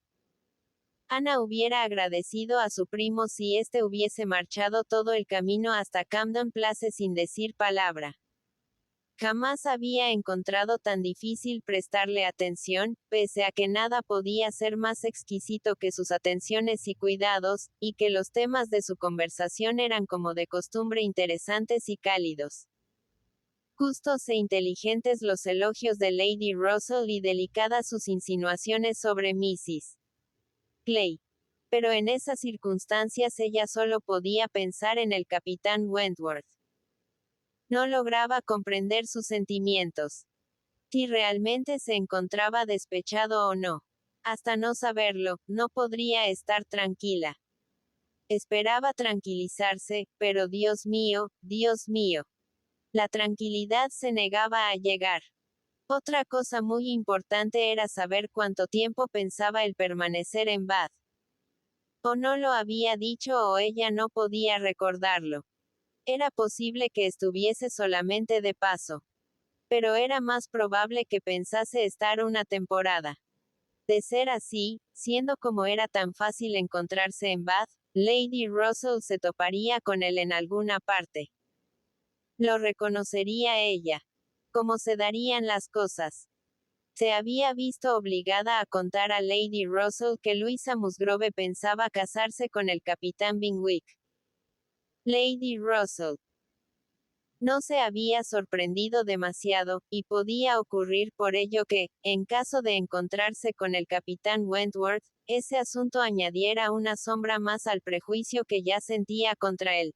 Ana hubiera agradecido a su primo si éste hubiese marchado todo el camino hasta Camden Place sin decir palabra. Jamás había encontrado tan difícil prestarle atención, pese a que nada podía ser más exquisito que sus atenciones y cuidados, y que los temas de su conversación eran como de costumbre interesantes y cálidos. Justos e inteligentes los elogios de Lady Russell y delicadas sus insinuaciones sobre Mrs. Clay. Pero en esas circunstancias ella solo podía pensar en el capitán Wentworth. No lograba comprender sus sentimientos. Si realmente se encontraba despechado o no. Hasta no saberlo, no podría estar tranquila. Esperaba tranquilizarse, pero Dios mío, la tranquilidad se negaba a llegar. Otra cosa muy importante era saber cuánto tiempo pensaba el permanecer en Bath. O no lo había dicho o ella no podía recordarlo. Era posible que estuviese solamente de paso. Pero era más probable que pensase estar una temporada. De ser así, siendo como era tan fácil encontrarse en Bath, Lady Russell se toparía con él en alguna parte. Lo reconocería ella. ¿Cómo se darían las cosas? Se había visto obligada a contar a Lady Russell que Louisa Musgrove pensaba casarse con el capitán Binwick. Lady Russell No se había sorprendido demasiado, y podía ocurrir por ello que, en caso de encontrarse con el capitán Wentworth, ese asunto añadiera una sombra más al prejuicio que ya sentía contra él.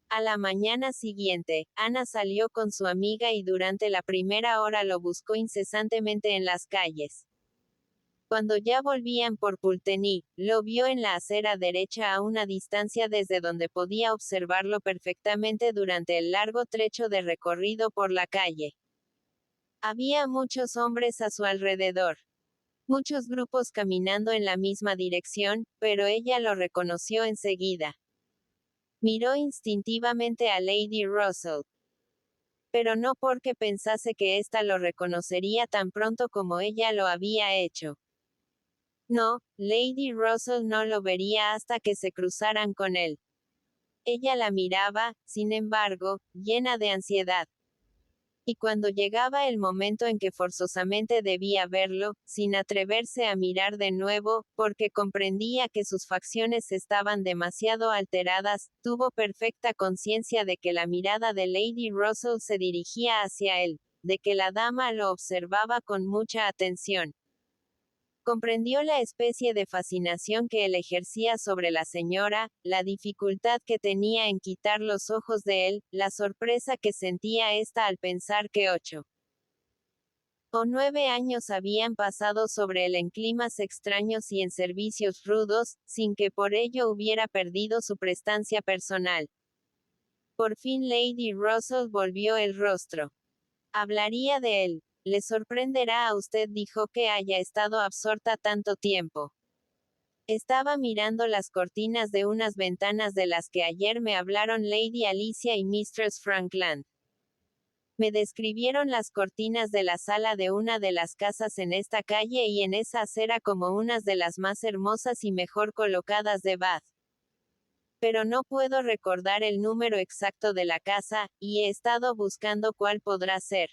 A la mañana siguiente, Ana salió con su amiga y durante la primera hora lo buscó incesantemente en las calles. Cuando ya volvían por Pulteney, lo vio en la acera derecha a una distancia desde donde podía observarlo perfectamente durante el largo trecho de recorrido por la calle. Había muchos hombres a su alrededor. Muchos grupos caminando en la misma dirección, pero ella lo reconoció enseguida. Miró instintivamente a Lady Russell. Pero no porque pensase que ésta lo reconocería tan pronto como ella lo había hecho. No, Lady Russell no lo vería hasta que se cruzaran con él. Ella la miraba, sin embargo, llena de ansiedad. Y cuando llegaba el momento en que forzosamente debía verlo, sin atreverse a mirar de nuevo, porque comprendía que sus facciones estaban demasiado alteradas, tuvo perfecta conciencia de que la mirada de Lady Russell se dirigía hacia él, de que la dama lo observaba con mucha atención. Comprendió la especie de fascinación que él ejercía sobre la señora, la dificultad que tenía en quitar los ojos de él, la sorpresa que sentía ésta al pensar que 8 o 9 años habían pasado sobre él en climas extraños y en servicios rudos, sin que por ello hubiera perdido su prestancia personal. Por fin Lady Russell volvió el rostro. Hablaría de él. Le sorprenderá a usted, dijo, que haya estado absorta tanto tiempo. Estaba mirando las cortinas de unas ventanas de las que ayer me hablaron Lady Alicia y Mistress Frankland. Me describieron las cortinas de la sala de una de las casas en esta calle y en esa acera como unas de las más hermosas y mejor colocadas de Bath. Pero no puedo recordar el número exacto de la casa, y he estado buscando cuál podrá ser.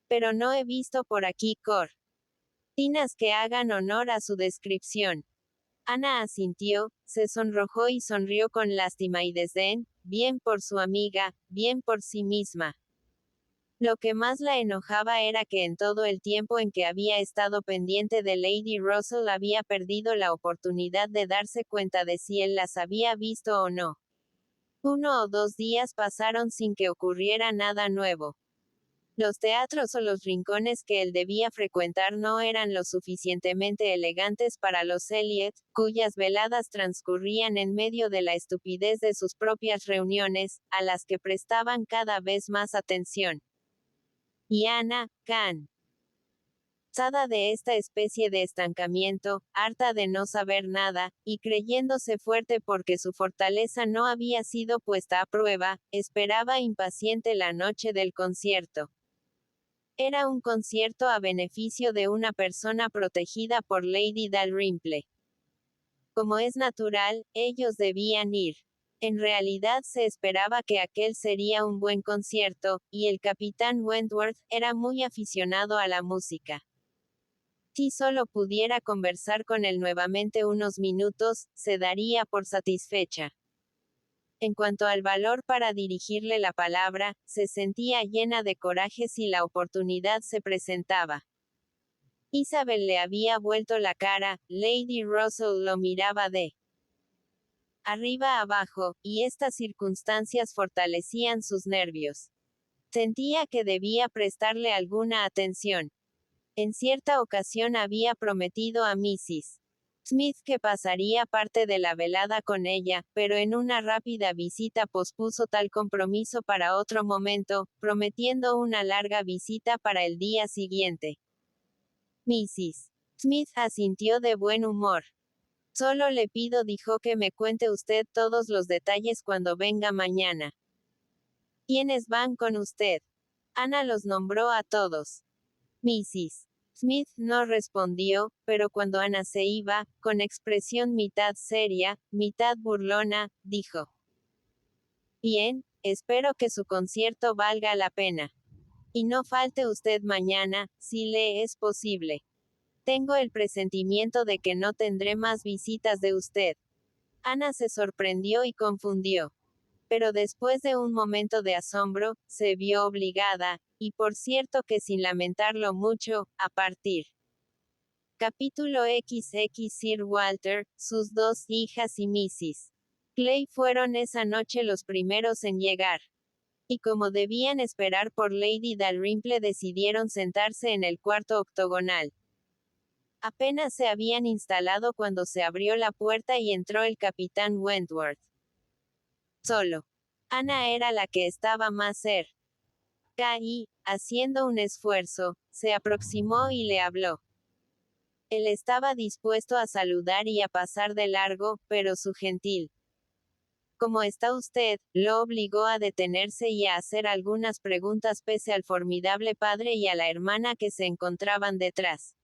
Pero no he visto por aquí cortinas que hagan honor a su descripción. Ana asintió, se sonrojó y sonrió con lástima y desdén, bien por su amiga, bien por sí misma. Lo que más la enojaba era que en todo el tiempo en que había estado pendiente de Lady Russell había perdido la oportunidad de darse cuenta de si él las había visto o no. 1 o 2 días pasaron sin que ocurriera nada nuevo. Los teatros o los rincones que él debía frecuentar no eran lo suficientemente elegantes para los Elliot, cuyas veladas transcurrían en medio de la estupidez de sus propias reuniones, a las que prestaban cada vez más atención. Y Ana, cansada de esta especie de estancamiento, harta de no saber nada, y creyéndose fuerte porque su fortaleza no había sido puesta a prueba, esperaba impaciente la noche del concierto. Era un concierto a beneficio de una persona protegida por Lady Dalrymple. Como es natural, ellos debían ir. En realidad se esperaba que aquel sería un buen concierto, y el capitán Wentworth era muy aficionado a la música. Si solo pudiera conversar con él nuevamente unos minutos, se daría por satisfecha. En cuanto al valor para dirigirle la palabra, se sentía llena de coraje si la oportunidad se presentaba. Isabel le había vuelto la cara, Lady Russell lo miraba de arriba abajo, y estas circunstancias fortalecían sus nervios. Sentía que debía prestarle alguna atención. En cierta ocasión había prometido a Mrs. Smith que pasaría parte de la velada con ella, pero en una rápida visita pospuso tal compromiso para otro momento, prometiendo una larga visita para el día siguiente. Mrs. Smith asintió de buen humor. Solo le pido, dijo, que me cuente usted todos los detalles cuando venga mañana. ¿Quiénes van con usted? Ana los nombró a todos. Mrs. Smith no respondió, pero cuando Ana se iba, con expresión mitad seria, mitad burlona, dijo: Bien, espero que su concierto valga la pena. Y no falte usted mañana, si le es posible. Tengo el presentimiento de que no tendré más visitas de usted. Ana se sorprendió y confundió. Pero después de un momento de asombro, se vio obligada, y por cierto que sin lamentarlo mucho, a partir. Capítulo XX. Sir Walter, sus dos hijas y Mrs. Clay fueron esa noche los primeros en llegar. Y como debían esperar por Lady Dalrymple, decidieron sentarse en el cuarto octogonal. Apenas se habían instalado cuando se abrió la puerta y entró el capitán Wentworth. Solo. Ana era la que estaba más cerca y, haciendo un esfuerzo, se aproximó y le habló. Él estaba dispuesto a saludar y a pasar de largo, pero su gentil ¿cómo está usted?, lo obligó a detenerse y a hacer algunas preguntas pese al formidable padre y a la hermana que se encontraban detrás.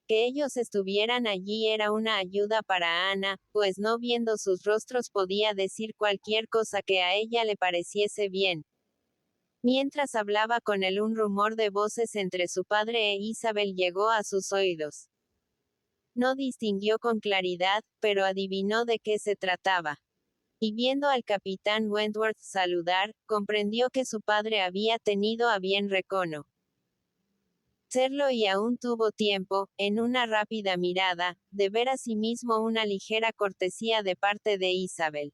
Que ellos estuvieran allí era una ayuda para Ana, pues no viendo sus rostros podía decir cualquier cosa que a ella le pareciese bien. Mientras hablaba con él, un rumor de voces entre su padre e Isabel llegó a sus oídos. No distinguió con claridad, pero adivinó de qué se trataba. Y viendo al capitán Wentworth saludar, comprendió que su padre había tenido a bien reconocerlo y aún tuvo tiempo, en una rápida mirada, de ver asimismo una ligera cortesía de parte de Isabel.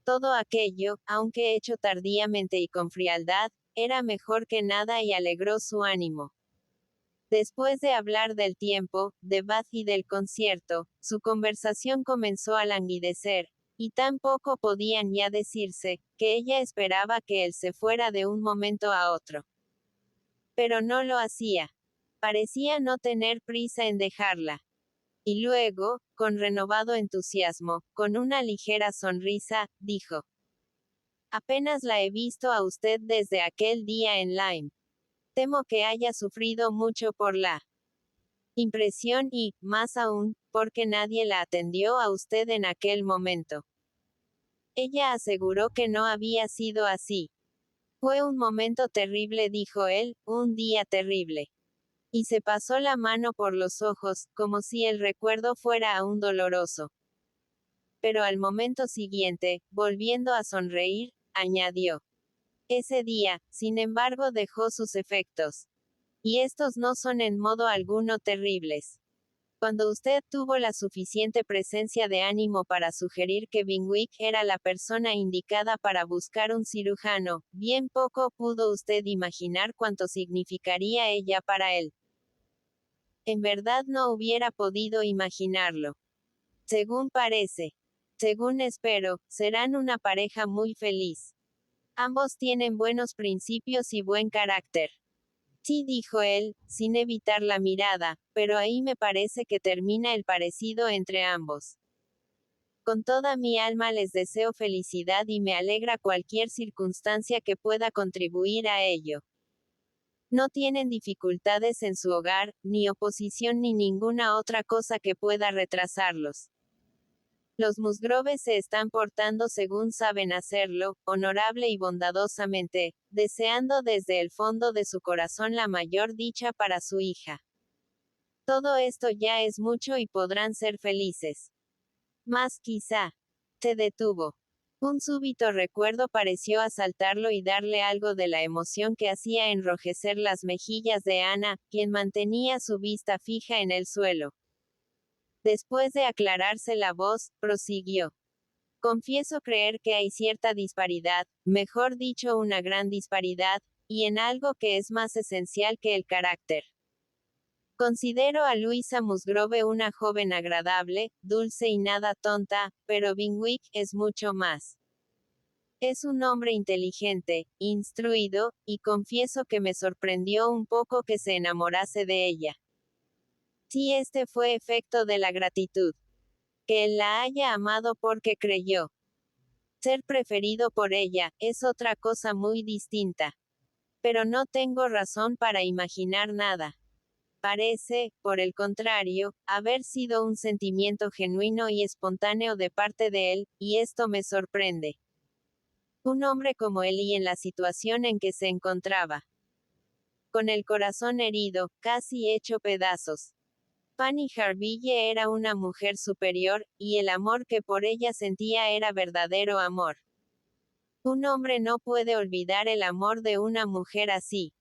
Todo aquello, aunque hecho tardíamente y con frialdad, era mejor que nada y alegró su ánimo. Después de hablar del tiempo, de Bath y del concierto, su conversación comenzó a languidecer, y tampoco podían ya decirse, que ella esperaba que él se fuera de un momento a otro. Pero no lo hacía. Parecía no tener prisa en dejarla. Y luego, con renovado entusiasmo, con una ligera sonrisa, dijo. Apenas la he visto a usted desde aquel día en Lyme. Temo que haya sufrido mucho por la impresión y, más aún, porque nadie la atendió a usted en aquel momento. Ella aseguró que no había sido así. Fue un momento terrible, dijo él, un día terrible. Y se pasó la mano por los ojos, como si el recuerdo fuera aún doloroso. Pero al momento siguiente, volviendo a sonreír, añadió. Ese día, sin embargo, dejó sus efectos. Y estos no son en modo alguno terribles. Cuando usted tuvo la suficiente presencia de ánimo para sugerir que Binwick era la persona indicada para buscar un cirujano, bien poco pudo usted imaginar cuánto significaría ella para él. En verdad no hubiera podido imaginarlo. Según parece, según espero, serán una pareja muy feliz. Ambos tienen buenos principios y buen carácter. Sí, dijo él, sin evitar la mirada, pero ahí me parece que termina el parecido entre ambos. Con toda mi alma les deseo felicidad y me alegra cualquier circunstancia que pueda contribuir a ello. No tienen dificultades en su hogar, ni oposición ni ninguna otra cosa que pueda retrasarlos. Los Musgroves se están portando según saben hacerlo, honorable y bondadosamente, deseando desde el fondo de su corazón la mayor dicha para su hija. Todo esto ya es mucho y podrán ser felices. Más quizá. Se detuvo. Un súbito recuerdo pareció asaltarlo y darle algo de la emoción que hacía enrojecer las mejillas de Ana, quien mantenía su vista fija en el suelo. Después de aclararse la voz, prosiguió. Confieso creer que hay cierta disparidad, mejor dicho una gran disparidad, y en algo que es más esencial que el carácter. Considero a Louisa Musgrove una joven agradable, dulce y nada tonta, pero Binwick es mucho más. Es un hombre inteligente, instruido, y confieso que me sorprendió un poco que se enamorase de ella. Si este fue efecto de la gratitud. Que él la haya amado porque creyó ser preferido por ella, es otra cosa muy distinta. Pero no tengo razón para imaginar nada. Parece, por el contrario, haber sido un sentimiento genuino y espontáneo de parte de él, y esto me sorprende. Un hombre como él y en la situación en que se encontraba. Con el corazón herido, casi hecho pedazos. Fanny Harville era una mujer superior, y el amor que por ella sentía era verdadero amor. Un hombre no puede olvidar el amor de una mujer así.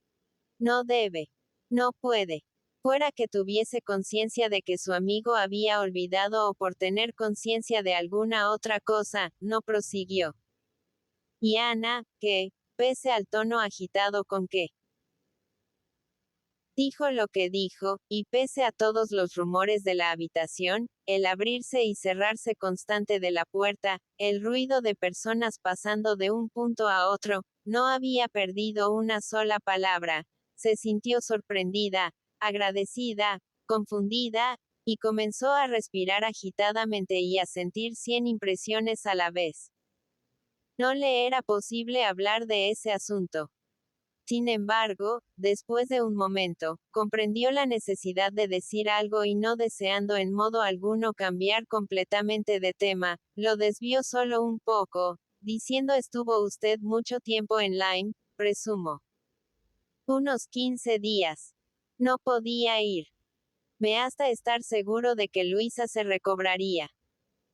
No debe. No puede. Fuera que tuviese conciencia de que su amigo había olvidado o por tener conciencia de alguna otra cosa, no prosiguió. Y Ana, que, pese al tono agitado con que dijo lo que dijo, y pese a todos los rumores de la habitación, el abrirse y cerrarse constante de la puerta, el ruido de personas pasando de un punto a otro, no había perdido una sola palabra. Se sintió sorprendida, agradecida, confundida, y comenzó a respirar agitadamente y a sentir 100 impresiones a la vez. No le era posible hablar de ese asunto. Sin embargo, después de un momento, comprendió la necesidad de decir algo y no deseando en modo alguno cambiar completamente de tema, lo desvió solo un poco, diciendo estuvo usted mucho tiempo en Lyme, presumo. Unos 15 días. No podía ir. Me hasta estar seguro de que Luisa se recobraría.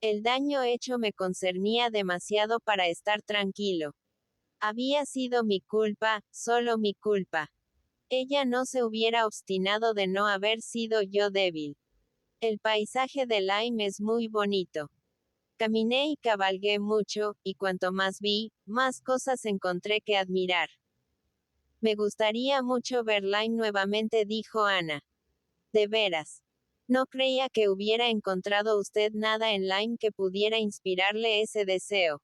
El daño hecho me concernía demasiado para estar tranquilo. Había sido mi culpa, solo mi culpa. Ella no se hubiera obstinado de no haber sido yo débil. El paisaje de Lyme es muy bonito. Caminé y cabalgué mucho, y cuanto más vi, más cosas encontré que admirar. Me gustaría mucho ver Lyme nuevamente, dijo Ana. De veras. No creía que hubiera encontrado usted nada en Lyme que pudiera inspirarle ese deseo.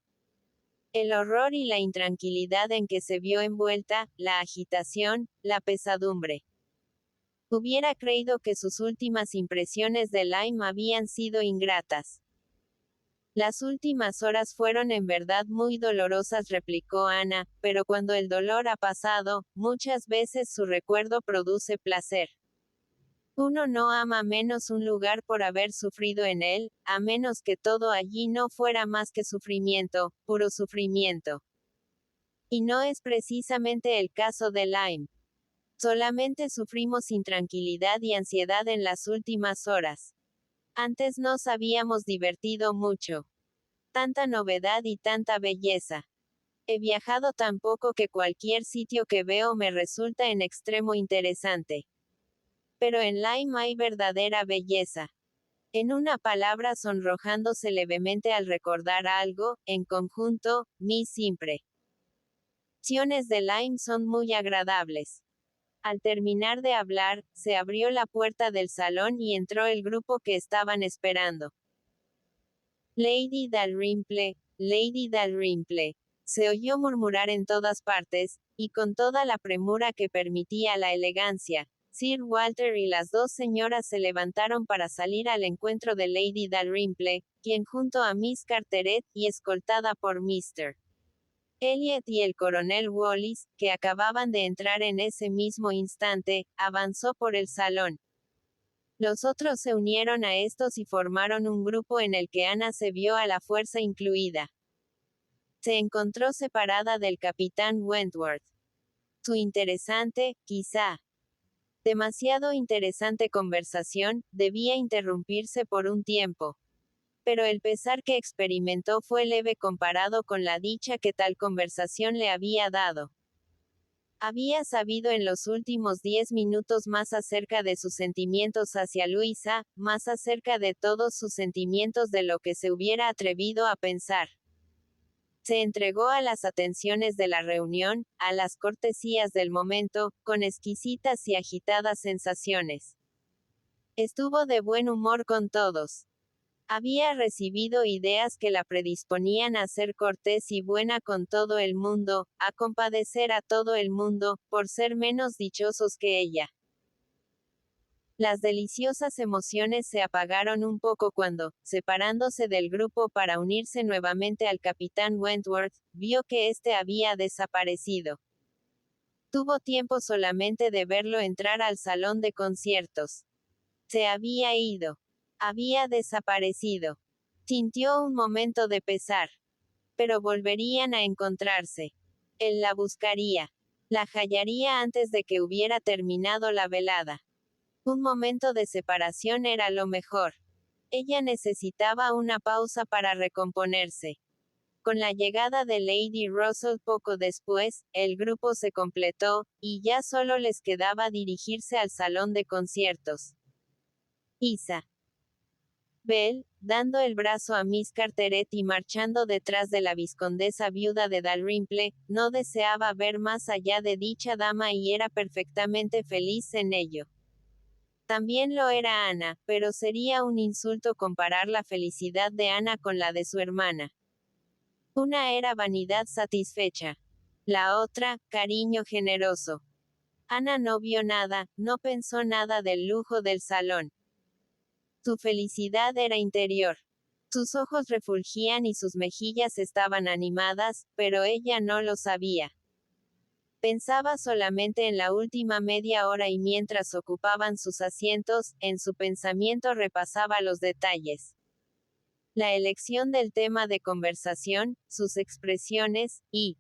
El horror y la intranquilidad en que se vio envuelta, la agitación, la pesadumbre. Hubiera creído que sus últimas impresiones de Lyme habían sido ingratas. Las últimas horas fueron en verdad muy dolorosas, replicó Ana, pero cuando el dolor ha pasado, muchas veces su recuerdo produce placer. Uno no ama menos un lugar por haber sufrido en él, a menos que todo allí no fuera más que sufrimiento, puro sufrimiento. Y no es precisamente el caso de Lyme. Solamente sufrimos intranquilidad y ansiedad en las últimas horas. Antes nos habíamos divertido mucho. Tanta novedad y tanta belleza. He viajado tan poco que cualquier sitio que veo me resulta en extremo interesante. Pero en Lyme hay verdadera belleza. En una palabra, sonrojándose levemente al recordar algo, en conjunto, mis impresiones de Lyme son muy agradables. Al terminar de hablar, se abrió la puerta del salón y entró el grupo que estaban esperando. Lady Dalrymple, Lady Dalrymple. Se oyó murmurar en todas partes, y con toda la premura que permitía la elegancia. Sir Walter y las dos señoras se levantaron para salir al encuentro de Lady Dalrymple, quien junto a Miss Carteret, y escoltada por Mr. Elliot y el coronel Wallis, que acababan de entrar en ese mismo instante, avanzó por el salón. Los otros se unieron a estos y formaron un grupo en el que Ana se vio a la fuerza incluida. Se encontró separada del capitán Wentworth. Su interesante, quizá demasiado interesante conversación, debía interrumpirse por un tiempo. Pero el pesar que experimentó fue leve comparado con la dicha que tal conversación le había dado. Había sabido en los últimos 10 minutos más acerca de sus sentimientos hacia Luisa, más acerca de todos sus sentimientos de lo que se hubiera atrevido a pensar. Se entregó a las atenciones de la reunión, a las cortesías del momento, con exquisitas y agitadas sensaciones. Estuvo de buen humor con todos. Había recibido ideas que la predisponían a ser cortés y buena con todo el mundo, a compadecer a todo el mundo, por ser menos dichosos que ella. Las deliciosas emociones se apagaron un poco cuando, separándose del grupo para unirse nuevamente al capitán Wentworth, vio que éste había desaparecido. Tuvo tiempo solamente de verlo entrar al salón de conciertos. Se había ido. Había desaparecido. Sintió un momento de pesar. Pero volverían a encontrarse. Él la buscaría. La hallaría antes de que hubiera terminado la velada. Un momento de separación era lo mejor. Ella necesitaba una pausa para recomponerse. Con la llegada de Lady Russell poco después, el grupo se completó, y ya solo les quedaba dirigirse al salón de conciertos. Isabel, dando el brazo a Miss Carteret y marchando detrás de la vizcondesa viuda de Dalrymple, no deseaba ver más allá de dicha dama y era perfectamente feliz en ello. También lo era Ana, pero sería un insulto comparar la felicidad de Ana con la de su hermana. Una era vanidad satisfecha. La otra, cariño generoso. Ana no vio nada, no pensó nada del lujo del salón. Su felicidad era interior. Sus ojos refulgían y sus mejillas estaban animadas, pero ella no lo sabía. Pensaba solamente en la última media hora y mientras ocupaban sus asientos, en su pensamiento repasaba los detalles. La elección del tema de conversación, sus expresiones, y,